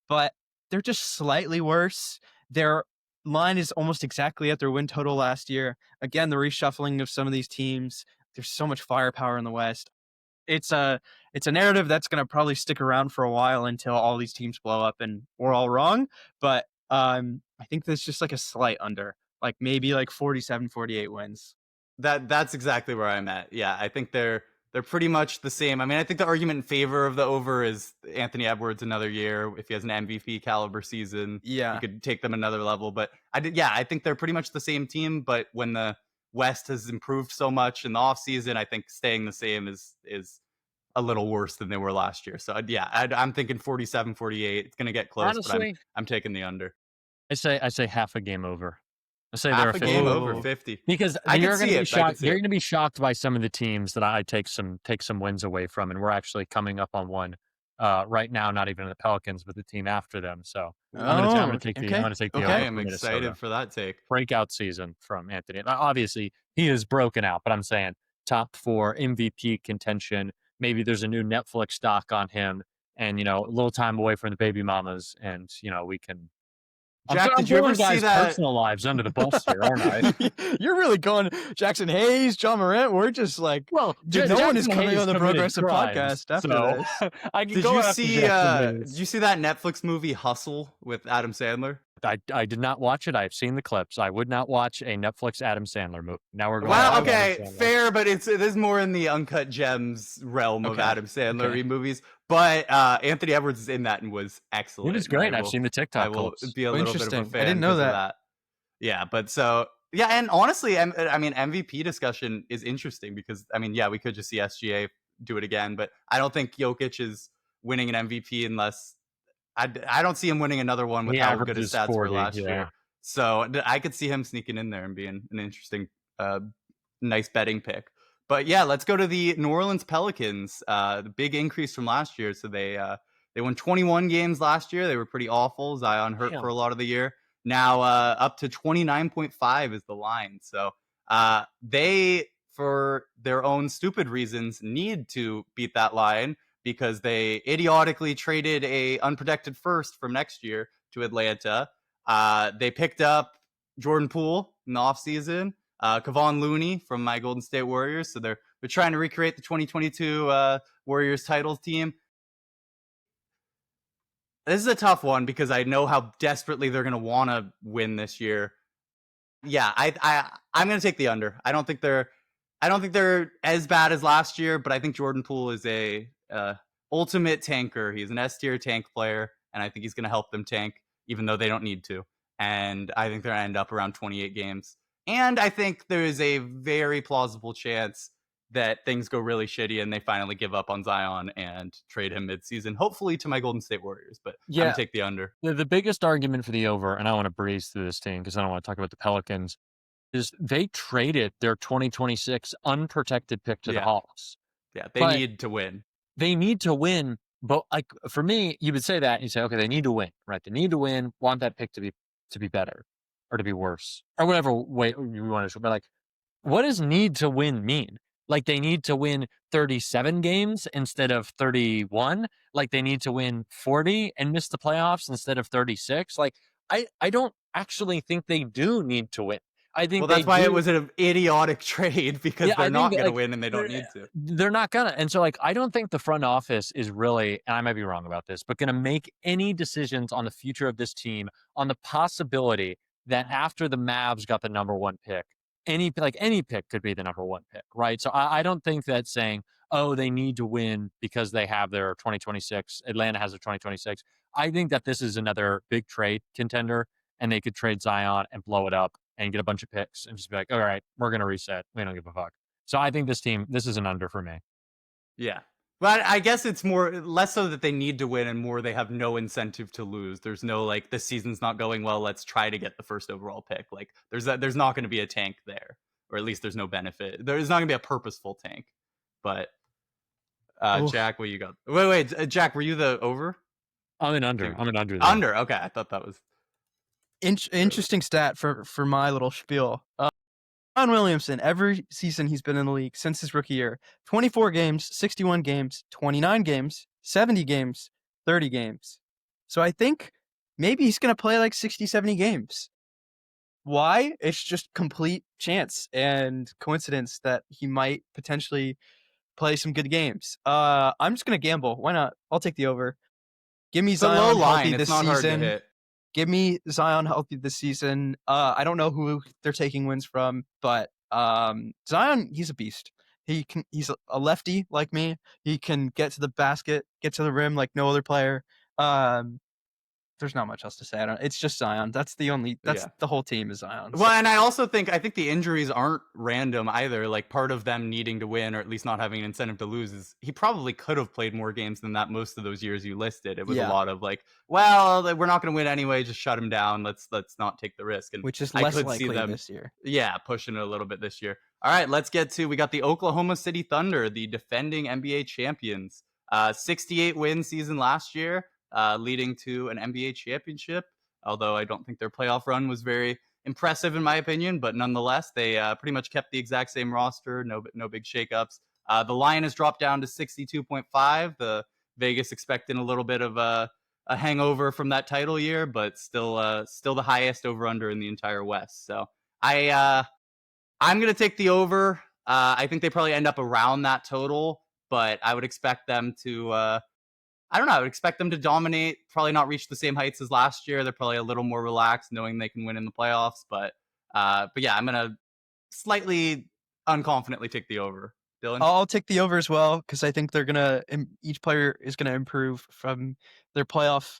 Speaker 3: but they're just slightly worse. Their line is almost exactly at their win total last year. Again, the reshuffling of some of these teams. There's so much firepower in the West. It's a narrative that's going to probably stick around for a while until all these teams blow up and we're all wrong. But I think there's just like a slight under, like maybe like 47, 48 wins.
Speaker 2: That's exactly where I'm at. Yeah, I think they're pretty much the same. I mean, I think the argument in favor of the over is Anthony Edwards another year. If he has an MVP caliber season,
Speaker 3: yeah,
Speaker 2: you could take them another level. But I think they're pretty much the same team. But when the West has improved so much in the offseason, I think staying the same is a little worse than they were last year. So yeah, I'm thinking 47, 48. It's going to get close,
Speaker 1: Honestly,
Speaker 2: but I'm taking the under.
Speaker 1: I say half a game over. I say
Speaker 2: half
Speaker 1: they're
Speaker 2: a game over 50
Speaker 1: because you're going to be shocked. You're going to be shocked by some of the teams that I take some wins away from, and we're actually coming up on one right now. Not even the Pelicans, but the team after them. So I'm going to take the over.
Speaker 2: I am excited for that take.
Speaker 1: Breakout season from Anthony. Obviously, he is broken out, but I'm saying top 4 MVP contention. Maybe there's a new Netflix doc on him, and a little time away from the baby mamas, and we can.
Speaker 2: Jack, did you ever see that?
Speaker 1: Personal lives under the bus here, aren't I?
Speaker 3: You're really going Jackson Hayes, John Morant. We're just like,
Speaker 1: well,
Speaker 3: no one is coming on the Progressive podcast after this.
Speaker 2: Did you see that Netflix movie Hustle with Adam Sandler?
Speaker 1: I did not watch it. I've seen the clips. I would not watch a Netflix Adam Sandler movie. Now we're going
Speaker 2: Well,
Speaker 1: back to Adam
Speaker 2: okay,
Speaker 1: Sandler.
Speaker 2: fair, but it is more in the uncut gems realm of
Speaker 3: Okay,
Speaker 2: Adam Sandler
Speaker 3: okay.
Speaker 2: movies. But Anthony Edwards is in that and was
Speaker 1: It
Speaker 2: excellent.
Speaker 1: is
Speaker 2: And
Speaker 1: great. I've seen the
Speaker 2: I
Speaker 1: TikTok
Speaker 2: will
Speaker 1: clips.
Speaker 2: be a
Speaker 3: Oh,
Speaker 2: little bit of a
Speaker 3: interesting. I
Speaker 2: fan
Speaker 3: didn't know
Speaker 2: because of
Speaker 3: that.
Speaker 2: that. Yeah, but so yeah, and honestly, I mean, MVP discussion is interesting because I mean, yeah, we could just see SGA do it again, but I don't think Jokic is winning an MVP unless I don't see him winning another one with
Speaker 1: He
Speaker 2: how good his
Speaker 1: averages
Speaker 2: stats were
Speaker 1: 40.
Speaker 2: last
Speaker 1: Yeah.
Speaker 2: year. So I could see him sneaking in there and being an interesting, nice betting pick. But yeah, let's go to the New Orleans Pelicans. The big increase from last year. So they won 21 games last year. They were pretty awful. Zion hurt for
Speaker 1: Damn.
Speaker 2: a lot of the year. Now up to 29.5 is the line. So they, for their own stupid reasons, need to beat that line because they idiotically traded a unprotected first from next year to Atlanta. They picked up Jordan Poole in the offseason, Kevon Looney from my Golden State Warriors. So they're trying to recreate the 2022 Warriors title team. This is a tough one because I know how desperately they're going to want to win this year. Yeah, I'm going to take the under. I don't think they're as bad as last year, but I think Jordan Poole is a ultimate tanker. He's an S tier tank player, and I think he's going to help them tank, even though they don't need to. And I think they're going to end up around 28 games. And I think there is a very plausible chance that things go really shitty and they finally give up on Zion and trade him midseason, hopefully to my Golden State Warriors. But I'm going
Speaker 1: Yeah.
Speaker 2: to take the under.
Speaker 1: The biggest argument for the over, and I want to breeze through this team because I don't want to talk about the Pelicans, is they traded their 2026 unprotected pick to the
Speaker 2: Yeah.
Speaker 1: Hawks.
Speaker 2: Yeah, they
Speaker 1: But
Speaker 2: need to win.
Speaker 1: they need to win. But like for me, you would say that and you say, okay, they need to win, right? They need to win, want that pick to be better or to be worse or whatever way you want to show. But like, what does need to win mean? Like they need to win 37 games instead of 31. Like they need to win 40 and miss the playoffs instead of 36. Like I don't actually think they do need to win. I think
Speaker 2: Well,
Speaker 1: they
Speaker 2: that's why
Speaker 1: do.
Speaker 2: it was an idiotic trade because
Speaker 1: Yeah,
Speaker 2: they're
Speaker 1: I
Speaker 2: not
Speaker 1: think
Speaker 2: going to
Speaker 1: like
Speaker 2: win and they don't need to.
Speaker 1: they're not gonna. And so like I don't think the front office is really, and I might be wrong about this, but gonna make any decisions on the future of this team on the possibility that after the Mavs got the number one pick, any pick could be the number one pick, right? So I don't think that saying, oh, they need to win because they have their 2026, Atlanta has their 2026. I think that this is another big trade contender and they could trade Zion and blow it up and get a bunch of picks and just be like, all right, we're going to reset. We don't give a fuck. So I think this is an under for me.
Speaker 2: Yeah. But I guess it's less so that they need to win and more they have no incentive to lose. There's no like this season's not going well, let's try to get the first overall pick. Like there's not going to be a tank there, or at least there's no benefit. There's not going to be a purposeful tank. But Jack, what you got? Wait, Jack, were you the over?
Speaker 1: I'm an under. I'm an under there.
Speaker 2: Under. Okay, I thought that was
Speaker 3: Interesting stat for my little spiel. John Williamson, every season he's been in the league since his rookie year, 24 games, 61 games, 29 games, 70 games, 30 games. So I think maybe he's going to play like 60, 70 games. Why? It's just complete chance and coincidence that he might potentially play some good games. I'm just going to gamble. Why not? I'll take the over. Give me
Speaker 2: it's a low
Speaker 3: Zion
Speaker 2: line.
Speaker 3: healthy
Speaker 2: It's
Speaker 3: this
Speaker 2: not hard to
Speaker 3: season.
Speaker 2: hit.
Speaker 3: Give me Zion healthy this season. I don't know who they're taking wins from, but Zion, he's a beast. He's a lefty like me. He can get to the basket, get to the rim like no other player. There's not much else to say. It's just Zion. That's the whole team is Zion.
Speaker 2: Well, and I think the injuries aren't random either. Like part of them needing to win, or at least not having an incentive to lose, is he probably could have played more games than that most of those years you listed. It was a lot of like, well, we're not going to win anyway. Just shut him down. Let's not take the risk. And
Speaker 3: which is
Speaker 2: I
Speaker 3: less
Speaker 2: could
Speaker 3: likely
Speaker 2: see them
Speaker 3: this year.
Speaker 2: Yeah, pushing it a little bit this year. All right, we got the Oklahoma City Thunder, the defending NBA champions. 68 win season last year. Leading to an NBA championship, although I don't think their playoff run was very impressive in my opinion, but nonetheless, they pretty much kept the exact same roster, no big shakeups. The line has dropped down to 62.5. The Vegas expecting a little bit of a hangover from that title year, but still the highest over-under in the entire West. So I'm going to take the over. I think they probably end up around that total, but I would expect them to I don't know. I would expect them to dominate, probably not reach the same heights as last year. They're probably a little more relaxed, knowing they can win in the playoffs. But yeah, I'm gonna slightly unconfidently take the over. Dylan?
Speaker 3: I'll take the over as well because I think they're gonna each player is gonna improve from their playoff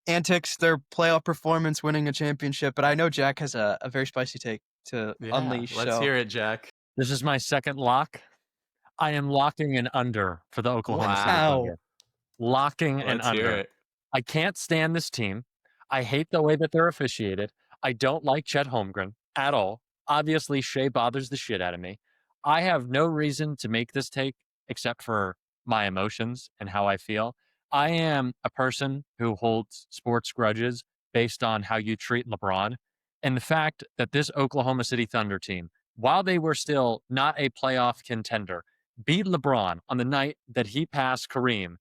Speaker 3: antics, their playoff performance, winning a championship. But I know Jack has a very spicy take to unleash.
Speaker 2: Let's
Speaker 3: So
Speaker 2: hear it, Jack.
Speaker 1: This is my second lock. I am locking an under for the Oklahoma City
Speaker 3: Wow.
Speaker 1: Thunder. Locking an
Speaker 2: Let's hear
Speaker 1: under.
Speaker 2: it.
Speaker 1: I can't stand this team. I hate the way that they're officiated. I don't like Chet Holmgren at all. Obviously, Shea bothers the shit out of me. I have no reason to make this take except for my emotions and how I feel. I am a person who holds sports grudges based on how you treat LeBron. And the fact that this Oklahoma City Thunder team, while they were still not a playoff contender, beat LeBron on the night that he passed Kareem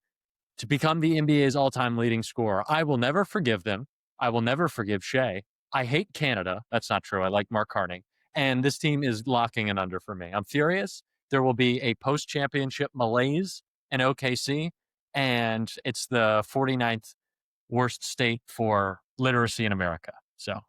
Speaker 1: to become the NBA's all-time leading scorer. I will never forgive them. I will never forgive Shea. I hate Canada. That's not true. I like Mark Carney. And this team is locking an under for me. I'm furious. There will be a post-championship malaise in OKC, and it's the 49th worst state for literacy in America. So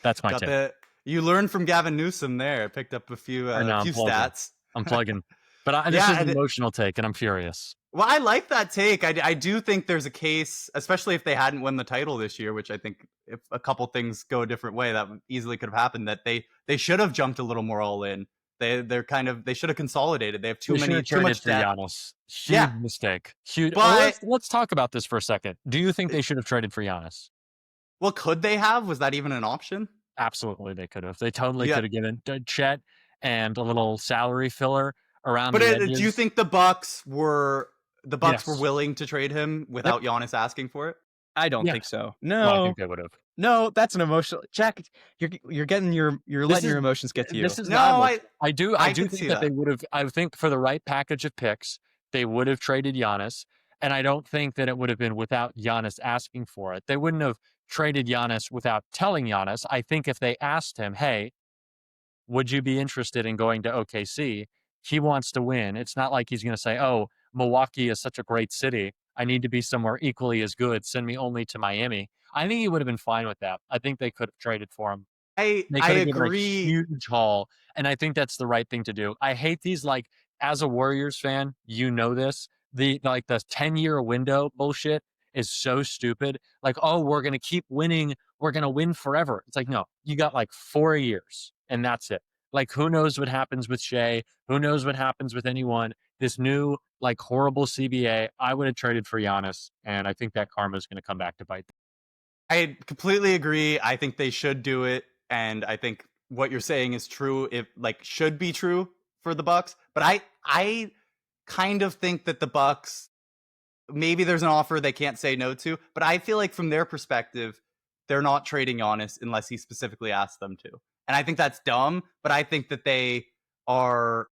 Speaker 1: that's my take.
Speaker 2: You learned from Gavin Newsom there. Picked up a few stats.
Speaker 1: I'm plugging. But this is an emotional take, and I'm furious.
Speaker 2: Well, I like that take. I do think there's a case, especially if they hadn't won the title this year, which I think if a couple things go a different way, that easily could have happened, that they should have jumped a little more all in. They should have consolidated. They have too much depth.
Speaker 1: Giannis. Huge mistake. Huge. Let's talk about this for a second. Do you think they should have traded for Giannis?
Speaker 2: Well, could they have? Was that even an option?
Speaker 1: Absolutely, they could have. They totally could have given Chet and a little salary filler around. But
Speaker 2: do you think the Bucks were willing to trade him without Giannis asking for it?
Speaker 3: I don't think so. No,
Speaker 1: I think they would have.
Speaker 3: No, that's an emotional. Jack, you're letting your emotions get to you.
Speaker 1: This is I do think that they would have. I think for the right package of picks, they would have traded Giannis, and I don't think that it would have been without Giannis asking for it. They wouldn't have traded Giannis without telling Giannis. I think if they asked him, "Hey, would you be interested in going to OKC?" He wants to win. It's not like he's going to say, "Oh, Milwaukee is such a great city. I need to be somewhere equally as good. Send me only to Miami." I think he would have been fine with that. I think they could have traded for him.
Speaker 2: I agree.
Speaker 1: Huge haul, and I think that's the right thing to do. I hate these, like, as a Warriors fan, you know this. The 10-year window bullshit is so stupid. Like, oh, we're gonna keep winning. We're gonna win forever. It's like, no, you got like 4 years, and that's it. Like, who knows what happens with Shea? Who knows what happens with anyone? This new, like, horrible CBA, I would have traded for Giannis, and I think that karma is going to come back to bite them.
Speaker 2: I completely agree. I think they should do it, and I think what you're saying is true. If should be true for the Bucks, but I kind of think that the Bucks, maybe there's an offer they can't say no to, but I feel like from their perspective, they're not trading Giannis unless he specifically asks them to. And I think that's dumb, but I think that they are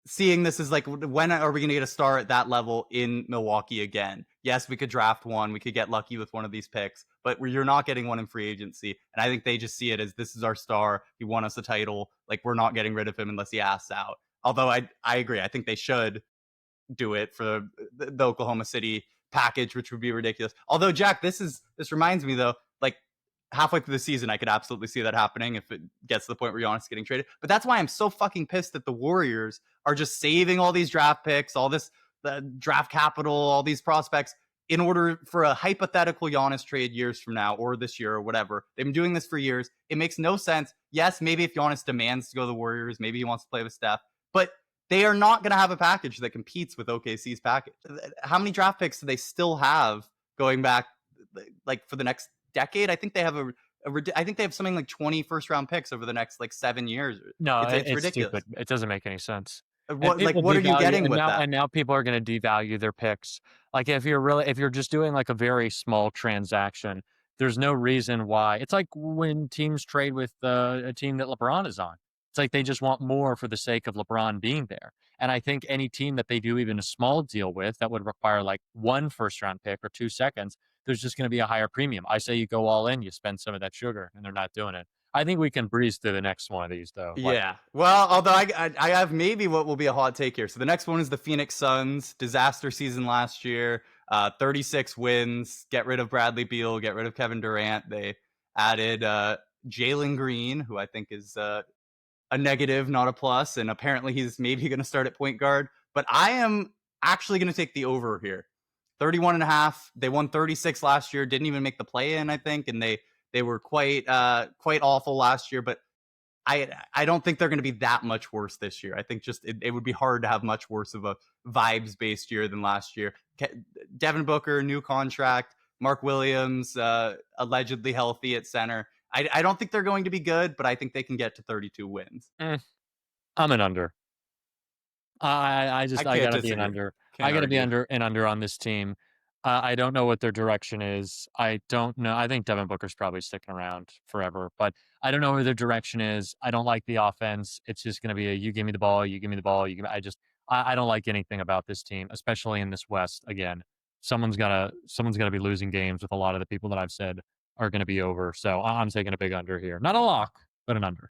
Speaker 2: seeing this as like, when are we going to get a star at that level in Milwaukee again? Yes, we could draft one. We could get lucky with one of these picks, but you're not getting one in free agency. And I think they just see it as, this is our star. He won us a title. Like, we're not getting rid of him unless he asks out. Although I agree. I think they should do it for the Oklahoma City package, which would be ridiculous. Although, Jack, this reminds me though, like, halfway through the season, I could absolutely see that happening if it gets to the point where Giannis is getting traded. But that's why I'm so fucking pissed that the Warriors are just saving all these draft picks, all this draft capital, all these prospects in order for a hypothetical Giannis trade years from now or this year or whatever. They've been doing this for years. It makes no sense. Yes, maybe if Giannis demands to go to the Warriors, maybe he wants to play with Steph, but they are not going to have a package that competes with OKC's package. How many draft picks do they still have going back, like, for the next decade? I think they have I think they have something like 20 first-round picks over the next 7 years.
Speaker 1: No, it's
Speaker 2: ridiculous.
Speaker 1: Stupid. It doesn't make any sense.
Speaker 2: What are you getting with that?
Speaker 1: And now people are going to devalue their picks. Like, if you're just doing like a very small transaction, there's no reason why. It's like when teams trade with a team that LeBron is on. It's like they just want more for the sake of LeBron being there. And I think any team that they do even a small deal with that would require like 1 first-round pick or 2 seconds, there's just going to be a higher premium. I say you go all in, you spend some of that sugar, and they're not doing it. I think we can breeze through the next one of these though. Like,
Speaker 2: Yeah. Well, although I have maybe what will be a hot take here. So the next one is the Phoenix Suns. Disaster season last year. 36 wins. Get rid of Bradley Beal. Get rid of Kevin Durant. They added Jalen Green, who I think is a negative, not a plus. And apparently he's maybe going to start at point guard. But I am actually going to take the over here. 31.5. They won 36 last year. Didn't even make the play in, I think. And they were quite awful last year. But I don't think they're going to be that much worse this year. I think just it would be hard to have much worse of a vibes based year than last year. Devin Booker, new contract. Mark Williams, allegedly healthy at center. I don't think they're going to be good, but I think they can get to 32 wins.
Speaker 1: I'm an under. I gotta be an under. I gotta be under on this team. I don't know what their direction is. I don't know. I think Devin Booker's probably sticking around forever, but I don't know where their direction is. I don't like the offense. It's just gonna be a you give me the ball, you give me the ball, I don't like anything about this team, especially in this West. Again, someone's gotta be losing games with a lot of the people that I've said are gonna be over. So I'm taking a big under here. Not a lock, but an under.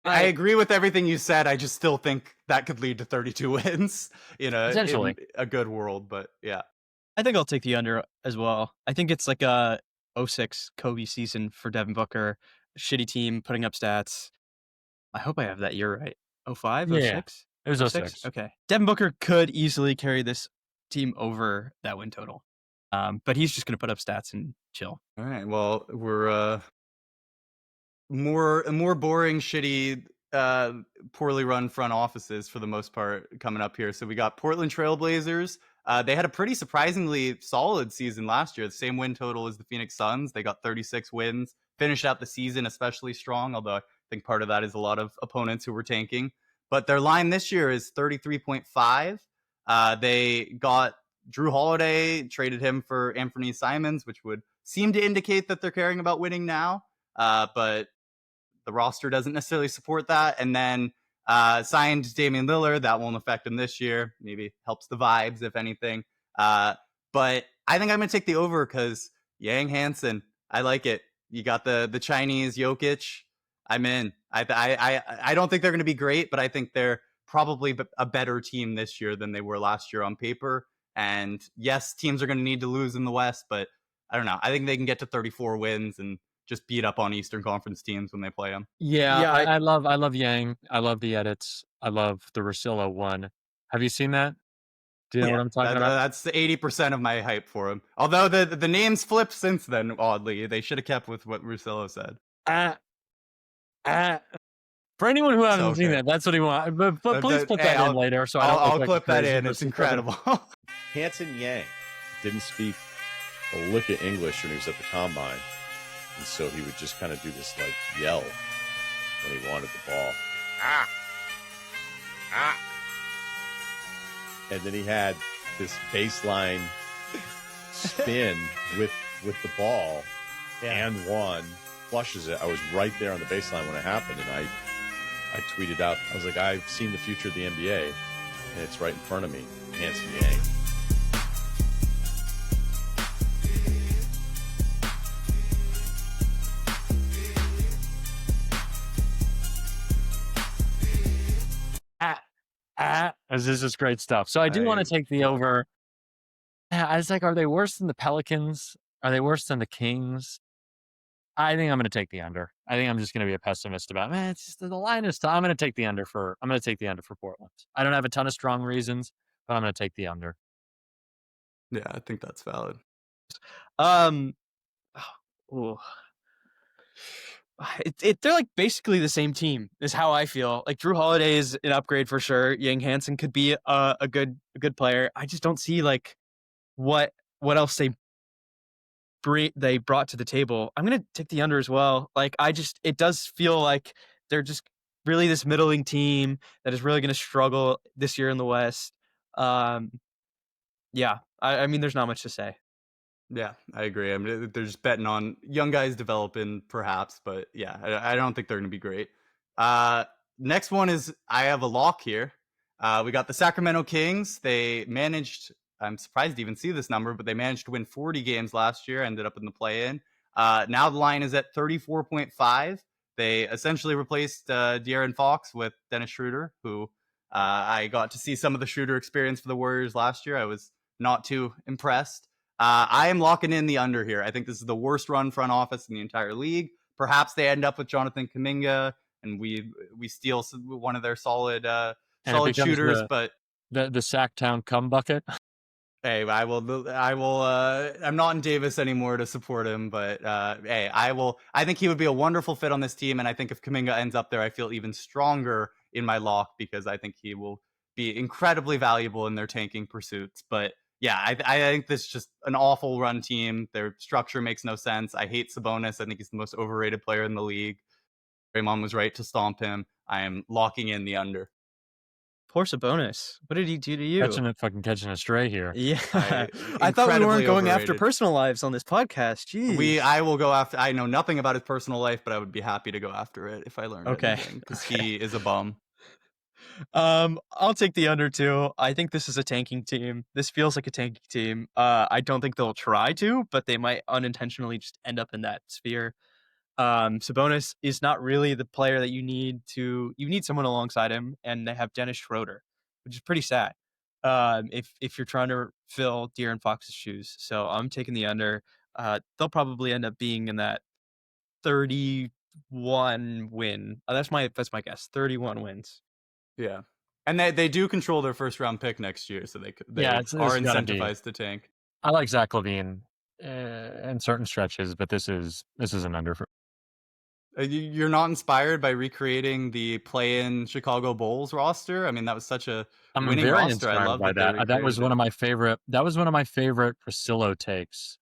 Speaker 2: I agree with everything you said. I just still think that could lead to 32 wins in
Speaker 1: Potentially.
Speaker 2: a good world. But yeah.
Speaker 3: I think I'll take the under as well. I think it's like a 06 Kobe season for Devin Booker. Shitty team putting up stats. I hope I have that year right. 05,
Speaker 1: Yeah.
Speaker 3: 06?
Speaker 1: It was 06.
Speaker 3: Okay. Devin Booker could easily carry this team over that win total. But he's just going to put up stats and chill.
Speaker 2: All right. Well, we're more boring, shitty, poorly run front offices for the most part coming up here. So we got Portland Trailblazers. They had a pretty surprisingly solid season last year. The same win total as the Phoenix Suns. They got 36 wins. Finished out the season especially strong, although I think part of that is a lot of opponents who were tanking. But their line this year is 33.5. They got Drew Holiday, traded him for Anthony Simons, which would seem to indicate that they're caring about winning now. But the roster doesn't necessarily support that. And then signed Damian Lillard. That won't affect him this year. Maybe helps the vibes, if anything. But I think I'm going to take the over because Yang Hansen, I like it. You got the Chinese Jokic. I'm in. I don't think they're going to be great, but I think they're probably a better team this year than they were last year on paper. And yes, teams are going to need to lose in the West, but I don't know. I think they can get to 34 wins and just beat up on Eastern Conference teams when they play them.
Speaker 1: Yeah, I love Yang. I love the edits. I love the Russillo one. Have you seen that? Do you know what I'm talking about?
Speaker 2: That's 80% of my hype for him. Although the names flipped since then, oddly. They should have kept with what Russillo said.
Speaker 1: For anyone who hasn't seen that, that's what he wants. But please put that in later. So
Speaker 2: I'll clip that in. It's incredible.
Speaker 4: Hanson Yang didn't speak a lick of English when he was at the combine. And so he would just kind of do this like yell when he wanted the ball. And then he had this baseline spin with the ball and one, flushes it. I was right there on the baseline when it happened, and I tweeted out, I was like, I've seen the future of the NBA, and it's right in front of me. Hanson Yang.
Speaker 1: This is great stuff. So I do want to take the over. I was like, are they worse than the Pelicans? Are they worse than the Kings? I think I'm going to take the under. I think I'm just going to be a pessimist about, man, it's just the line is tough. I'm going to take the under for Portland. I don't have a ton of strong reasons, but I'm going to take the under.
Speaker 2: Yeah, I think that's valid.
Speaker 3: They're like basically the same team is how I feel. Like Drew Holiday is an upgrade for sure. Yang Hansen could be a good player. I just don't see like what else they brought to the table. I'm gonna take the under as well. Like it does feel like they're just really this middling team that is really gonna struggle this year in the West. Yeah, I mean, there's not much to say.
Speaker 2: Yeah, I agree. I mean, they're just betting on young guys developing, perhaps, but yeah, I don't think they're going to be great. Next one is I have a lock here. We got the Sacramento Kings. They managed. I'm surprised to even see this number, but they managed to win 40 games last year. Ended up in the play-in. Now the line is at 34.5. They essentially replaced De'Aaron Fox with Dennis Schroeder, who I got to see some of the Schroeder experience for the Warriors last year. I was not too impressed. I am locking in the under here. I think this is the worst run front office in the entire league. Perhaps they end up with Jonathan Kuminga, and we steal one of their solid shooters. But
Speaker 1: the Sacktown cum bucket.
Speaker 2: Hey, I will. I'm not in Davis anymore to support him, but hey, I think he would be a wonderful fit on this team, and I think if Kuminga ends up there, I feel even stronger in my lock because I think he will be incredibly valuable in their tanking pursuits. But yeah, I think this is just an awful run team. Their structure makes no sense. I hate Sabonis. I think he's the most overrated player in the league. Draymond was right to stomp him. I am locking in the under.
Speaker 3: Poor Sabonis. What did he do to you?
Speaker 1: Catching a stray here.
Speaker 3: Yeah. I thought we weren't going after personal lives on this podcast. Jeez.
Speaker 2: I will go after. I know nothing about his personal life, but I would be happy to go after it if I learned anything, because he is a bum.
Speaker 3: I'll take the under too. I think this is a tanking team. This feels like a tanking team. I don't think they'll try to, but they might unintentionally just end up in that sphere. Sabonis is not really the player that you need someone alongside him, and they have Dennis Schroeder, which is pretty sad. If you're trying to fill De'Aaron Fox's shoes. So I'm taking the under. They'll probably end up being in that 31 win. That's my guess. 31 wins.
Speaker 2: Yeah. And they do control their first round pick next year, so they are incentivized to tank.
Speaker 1: I like Zach LaVine in certain stretches, but this is an under for.
Speaker 2: You're not inspired by recreating the play-in Chicago Bulls roster? I mean, that was such a winning roster. I love that.
Speaker 1: That was one of my favorite. That was one of my favorite Russillo takes,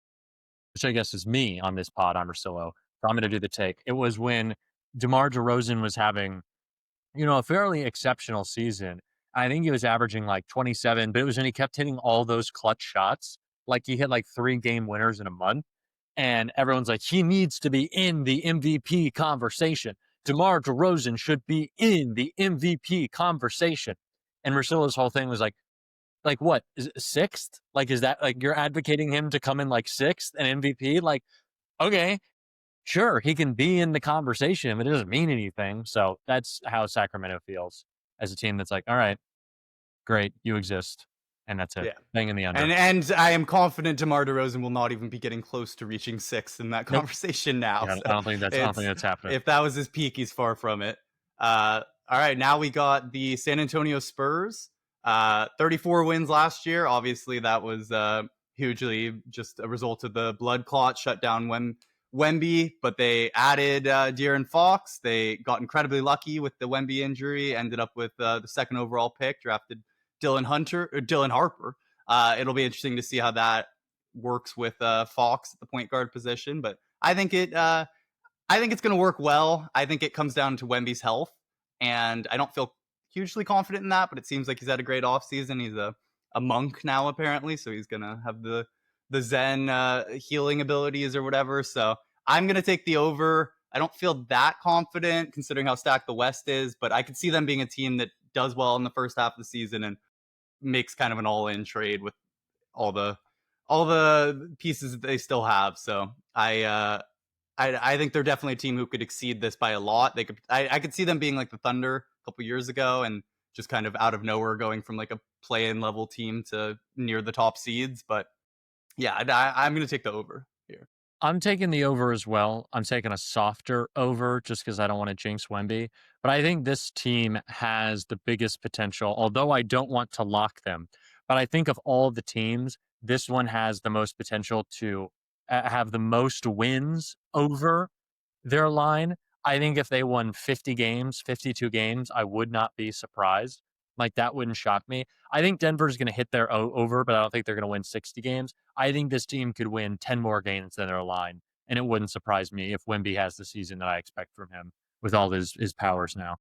Speaker 1: which I guess is me on this pod on Russillo. So I'm going to do the take. It was when DeMar DeRozan was having, a fairly exceptional season. I think he was averaging like 27, but it was when he kept hitting all those clutch shots. Like he hit like 3 game winners in a month. And everyone's like, he needs to be in the MVP conversation. DeMar DeRozan should be in the MVP conversation. And Russillo's whole thing was like what? Is it 6th? Like, is that like you're advocating him to come in like 6th and MVP? Like, okay, sure, he can be in the conversation, but it doesn't mean anything. So that's how Sacramento feels as a team that's like, all right, great, you exist. And that's it. Yeah. Bang in the under.
Speaker 2: And I am confident DeMar DeRozan will not even be getting close to reaching 6th in that conversation now.
Speaker 1: Yeah, so I don't think that's happening.
Speaker 2: If that was his peak, he's far from it. All right, now we got the San Antonio Spurs. 34 wins last year. Obviously, that was hugely just a result of the blood clot shut down Wemby. But they added De'Aaron Fox. They got incredibly lucky with the Wemby injury. Ended up with the 2nd overall pick, drafted Dylan Harper. It'll be interesting to see how that works with Fox at the point guard position, but I think it's going to work well. I think it comes down to Wemby's health, and I don't feel hugely confident in that, but it seems like he's had a great offseason. He's a monk now, apparently, so he's going to have the Zen healing abilities or whatever. So I'm going to take the over. I don't feel that confident considering how stacked the West is, but I could see them being a team that does well in the first half of the season and makes kind of an all-in trade with all the pieces that they still have. So I think they're definitely a team who could exceed this by a lot. I could see them being like the Thunder a couple years ago and just kind of out of nowhere going from like a play-in level team to near the top seeds. But yeah, I'm going to take the over here.
Speaker 1: I'm taking the over as well. I'm taking a softer over just because I don't want to jinx Wemby. But I think this team has the biggest potential, although I don't want to lock them. But I think of all the teams, this one has the most potential to have the most wins over their line. I think if they won 50 games, 52 games, I would not be surprised. Like, that wouldn't shock me. I think Denver's going to hit their over, but I don't think they're going to win 60 games. I think this team could win 10 more games than their line, and it wouldn't surprise me if Wemby has the season that I expect from him with all his powers now.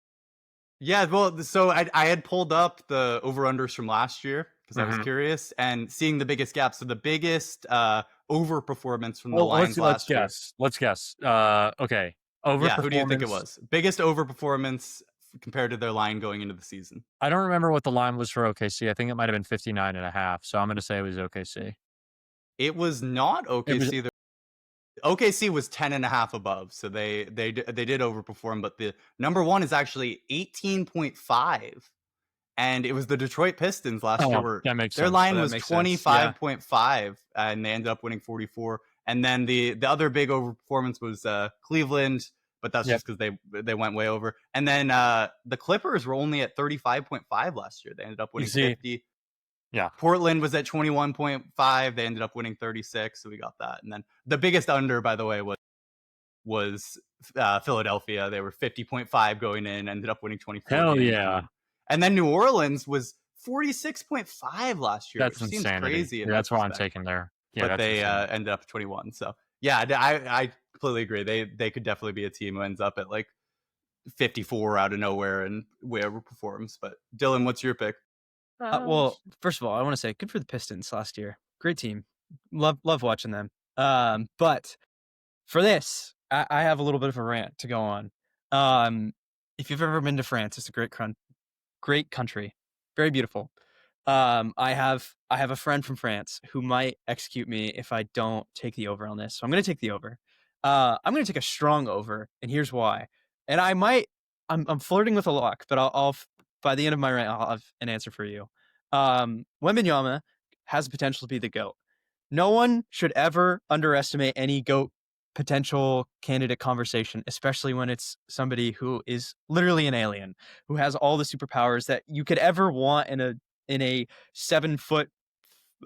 Speaker 2: Yeah, well, so I had pulled up the over-unders from last year because I was curious, and seeing the biggest gaps. So the biggest overperformance from the Lions last year.
Speaker 1: Let's guess. Okay.
Speaker 2: Yeah, who do you think it was? Biggest overperformance compared to their line going into the season.
Speaker 1: I don't remember what the line was for OKC. I think it might have been 59.5. So I'm going to say it was OKC.
Speaker 2: It was not OKC. OKC was 10.5 above, so they did overperform, but the number one is actually 18.5, and it was the Detroit Pistons last year
Speaker 1: Oh,
Speaker 2: where
Speaker 1: that makes
Speaker 2: their
Speaker 1: sense.
Speaker 2: line
Speaker 3: That
Speaker 2: was
Speaker 3: makes sense, yeah.
Speaker 2: 25.5, and they ended up winning 44. And then the other big overperformance was Cleveland, but that's
Speaker 1: Yep.
Speaker 2: just because they went way over. And then the Clippers were only at 35.5 last year. They ended up winning
Speaker 1: see,
Speaker 2: 50.
Speaker 1: Yeah.
Speaker 2: Portland was at 21.5. They ended up winning 36, so we got that. And then the biggest under, by the way, was Philadelphia. They were 50.5 going in, ended up winning 24
Speaker 1: Hell
Speaker 2: games.
Speaker 1: yeah.
Speaker 2: And then New Orleans was 46.5 last year,
Speaker 1: That's
Speaker 2: which seems
Speaker 1: insanity.
Speaker 2: crazy.
Speaker 1: Yeah,
Speaker 2: In
Speaker 1: that's what I'm
Speaker 2: retrospect.
Speaker 1: taking there. Yeah,
Speaker 2: But
Speaker 1: that's
Speaker 2: they
Speaker 1: insane.
Speaker 2: ended up 21. So yeah, I completely agree. They could definitely be a team who ends up at like 54 out of nowhere and way overperforms. But Dylan, what's your pick?
Speaker 3: Well, first of all, I want to say good for the Pistons last year. Great team. Love watching them. But for this, I have a little bit of a rant to go on. If you've ever been to France, it's a great country, very beautiful. I have a friend from France who might execute me if I don't take the over on this. So I'm going to take the over. I'm going to take a strong over, and here's why. And I'm flirting with a lock, but I'll by the end of my rant, I'll have an answer for you. Wembanyama has the potential to be the GOAT. No one should ever underestimate any GOAT potential candidate conversation, especially when it's somebody who is literally an alien, who has all the superpowers that you could ever want in a 7 foot,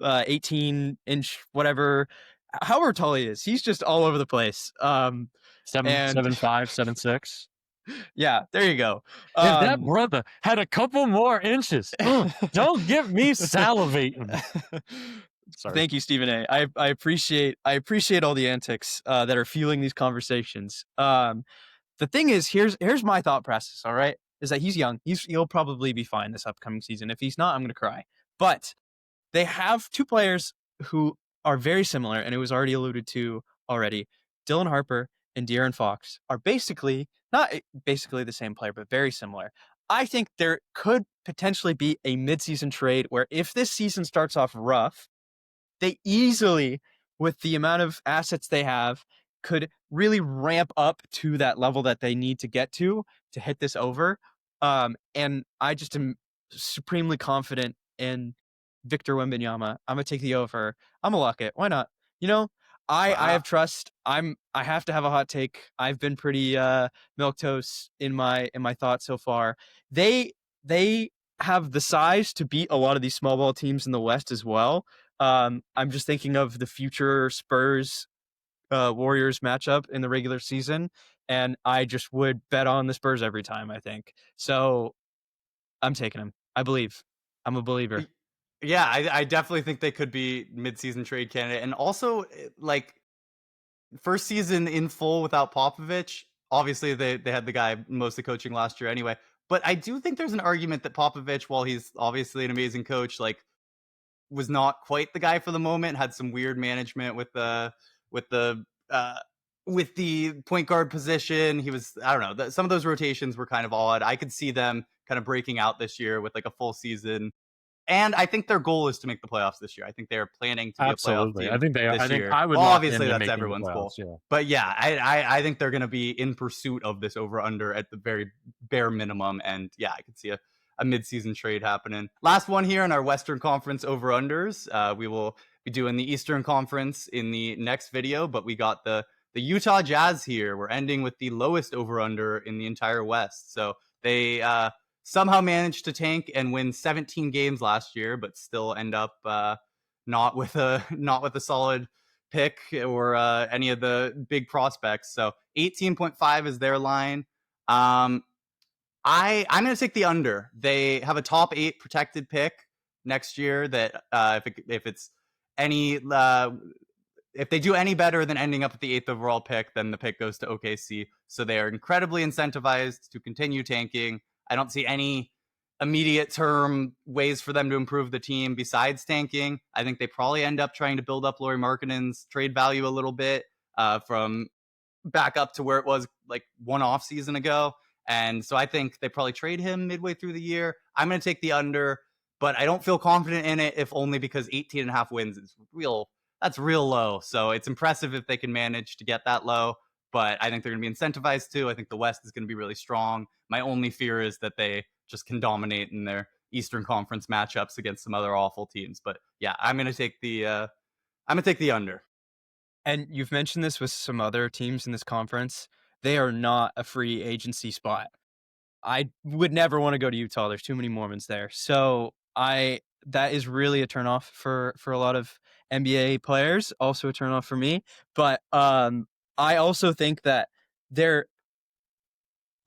Speaker 3: 18-inch, whatever, however tall he is. He's just all over the place.
Speaker 1: 7'5", 7'6".
Speaker 3: Yeah, there you go.
Speaker 1: If that brother had a couple more inches, don't get me salivating. Sorry.
Speaker 3: Thank you, Stephen A. I appreciate all the antics that are fueling these conversations. The thing is, here's my thought process. All right, is that he's young. He'll probably be fine this upcoming season. If he's not, I'm gonna cry. But they have two players who are very similar, and it was already alluded to already. Dylan Harper and De'Aaron Fox are basically not basically the same player, but very similar. I think there could potentially be a midseason trade where if this season starts off rough, they easily, with the amount of assets they have, could really ramp up to that level that they need to get to hit this over. And I just am supremely confident in Victor Wembanyama. I'm gonna take the over. I'm gonna lock it. Why not? I have trust. I have to have a hot take. I've been pretty milquetoast in my thoughts so far. They have the size to beat a lot of these small ball teams in the West as well. I'm just thinking of the future Spurs Warriors matchup in the regular season, and I just would bet on the Spurs every time, I think. So I'm taking them. I believe. I'm a believer.
Speaker 2: Yeah, I definitely think they could be mid-season trade candidate. And also, like, first season in full without Popovich. Obviously, they had the guy mostly coaching last year anyway. But I do think there's an argument that Popovich, while he's obviously an amazing coach, like, was not quite the guy for the moment. Had some weird management with the point guard position. He was, I don't know, some of those rotations were kind of odd. I could see them kind of breaking out this year with like a full season. And I think their goal is to make the playoffs this year. I think they're planning to be a playoff team.
Speaker 1: I think they are. I think
Speaker 2: year.
Speaker 1: I would.
Speaker 2: Well,
Speaker 1: lock
Speaker 2: obviously,
Speaker 1: into
Speaker 2: that's
Speaker 1: making
Speaker 2: everyone's
Speaker 1: the
Speaker 2: goal.
Speaker 1: playoffs, yeah.
Speaker 2: But yeah, I think they're going to be in pursuit of this over/under at the very bare minimum. And yeah, I could see a mid-season trade happening. Last one here in our Western Conference over/unders. We will be doing the Eastern Conference in the next video, but we got the Utah Jazz here. We're ending with the lowest over/under in the entire West. So they somehow managed to tank and win 17 games last year, but still end up not with a solid pick or any of the big prospects. So 18.5 is their line. I'm going to take the under. They have a top 8 protected pick next year that if it's any if they do any better than ending up at the 8th overall pick, then the pick goes to OKC. So they are incredibly incentivized to continue tanking. I don't see any immediate term ways for them to improve the team besides tanking. I think they probably end up trying to build up Lauri Markkanen's trade value a little bit from back up to where it was like one off season ago. And so I think they probably trade him midway through the year. I'm going to take the under, but I don't feel confident in it, if only because 18.5 wins is real that's real low. So it's impressive if they can manage to get that low. But I think they're going to be incentivized to. I think the West is going to be really strong. My only fear is that they just can dominate in their Eastern Conference matchups against some other awful teams. But yeah, I'm going to take the under.
Speaker 3: And you've mentioned this with some other teams in this conference. They are not a free agency spot. I would never want to go to Utah. There's too many Mormons there. So that is really a turnoff for a lot of NBA players. Also a turnoff for me. But I also think that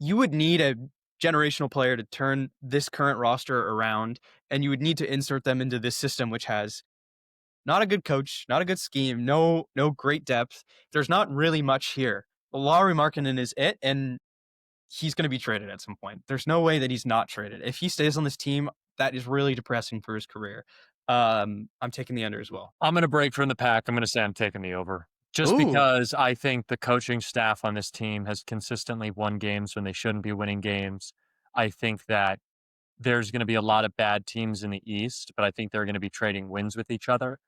Speaker 3: you would need a generational player to turn this current roster around, and you would need to insert them into this system, which has not a good coach, not a good scheme, no great depth. There's not really much here. Lauri Markkanen is it, and he's going to be traded at some point. There's no way that he's not traded. If he stays on this team, that is really depressing for his career. I'm taking the under as well.
Speaker 1: I'm going to break from the pack. I'm going to say I'm taking the over. Just because I think the coaching staff on this team has consistently won games when they shouldn't be winning games. I think that there's going to be a lot of bad teams in the East, but I think they're going to be trading wins with each other.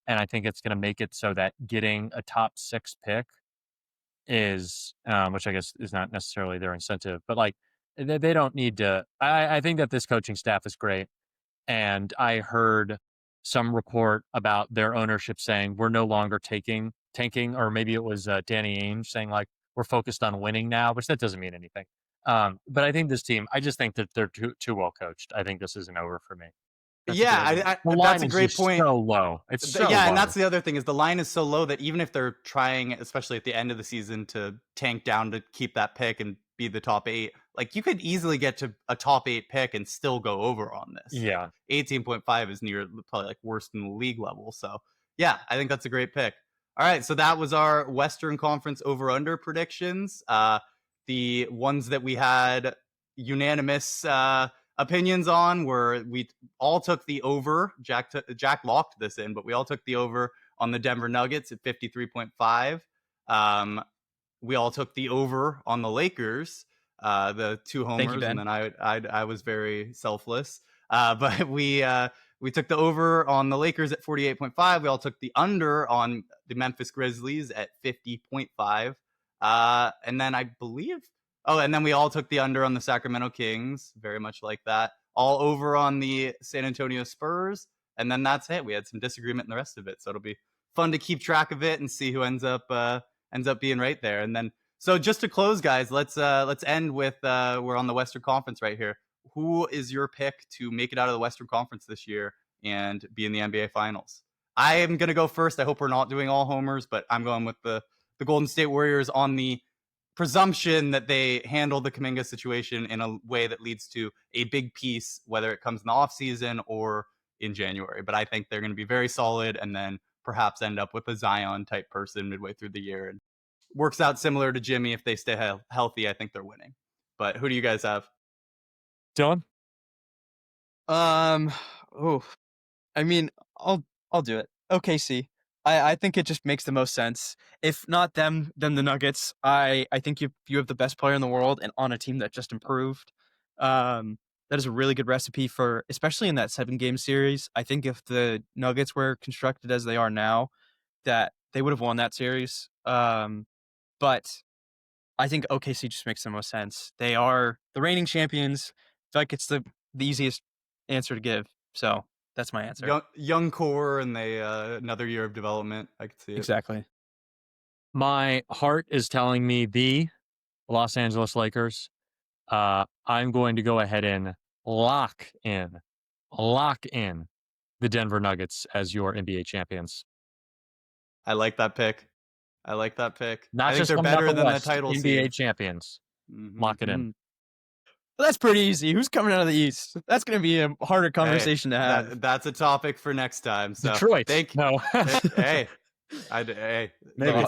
Speaker 1: And I think it's going to make it so that getting a top 6 pick is, which I guess is not necessarily their incentive, but like they don't need to. I think that this coaching staff is great. And I heard some report about their ownership saying we're no longer tanking, or maybe it was Danny Ainge saying like we're focused on winning now, which that doesn't mean anything. But I think this team, I just think that they're too well coached. I think this is an over for me.
Speaker 2: That's a great point.
Speaker 1: So low. It's so low.
Speaker 2: And that's the other thing is the line is so low that even if they're trying, especially at the end of the season, to tank down to keep that pick and be the top 8, like you could easily get to a top 8 pick and still go over on this.
Speaker 1: Yeah,
Speaker 2: 18.5 is near probably like worst in the league level. So yeah, I think that's a great pick. All right, so that was our Western Conference over/under predictions. The ones that we had unanimous opinions on were we all took the over. Jack locked this in, but we all took the over on the Denver Nuggets at 53.5. We all took the over on the Lakers, the 2 homers,
Speaker 3: Thank you, Ben.
Speaker 2: and then I was very selfless. But we took the over on the Lakers at 48.5. We all took the under on the Memphis Grizzlies at 50.5. And then I believe, and then we all took the under on the Sacramento Kings, very much like that. All over on the San Antonio Spurs. And then that's it. We had some disagreement in the rest of it. So it'll be fun to keep track of it and see who ends up being right there. And then, so just to close, guys, let's end with, we're on the Western Conference right here. Who is your pick to make it out of the Western Conference this year and be in the NBA Finals? I am going to go first. I hope we're not doing all homers, but I'm going with the Golden State Warriors on the presumption that they handle the Kuminga situation in a way that leads to a big piece, whether it comes in the offseason or in January. But I think they're going to be very solid and then perhaps end up with a Zion type person midway through the year. And works out similar to Jimmy. If they stay healthy, I think they're winning. But who do you guys have?
Speaker 1: Dylan?
Speaker 3: I mean, I'll do it. OKC. I think it just makes the most sense. If not them, then the Nuggets. I think you have the best player in the world and on a team that just improved. That is a really good recipe for, especially in that 7-game series. I think if the Nuggets were constructed as they are now, that they would have won that series. But I think OKC just makes the most sense. They are the reigning champions. I feel like it's the easiest answer to give. So that's my answer.
Speaker 2: Young core and they another year of development. I could see it.
Speaker 3: Exactly.
Speaker 1: My heart is telling me the Los Angeles Lakers. I'm going to go ahead and lock in the Denver Nuggets as your NBA champions.
Speaker 2: I like that pick.
Speaker 1: Not
Speaker 2: I think
Speaker 1: just
Speaker 2: they're better than
Speaker 1: West,
Speaker 2: the title
Speaker 1: NBA
Speaker 2: seed.
Speaker 1: champions.
Speaker 2: Mm-hmm.
Speaker 1: Lock it in.
Speaker 3: Well, that's pretty easy. Who's coming out of the East? That's going to be a harder conversation to have.
Speaker 2: That's a topic for next time. So
Speaker 1: Detroit. No.
Speaker 2: Hey, maybe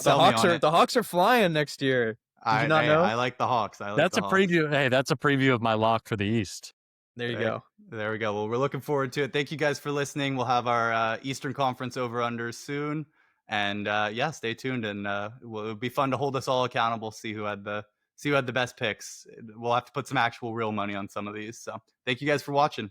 Speaker 3: the Hawks are flying next year. Did you not know?
Speaker 2: I like the Hawks.
Speaker 1: That's a preview. Hey, that's a preview of my lock for the East.
Speaker 3: There you go.
Speaker 2: There we go. Well, we're looking forward to it. Thank you guys for listening. We'll have our Eastern Conference over/under soon. And stay tuned. And it'll be fun to hold us all accountable. See who had the best picks. We'll have to put some actual real money on some of these. So thank you guys for watching.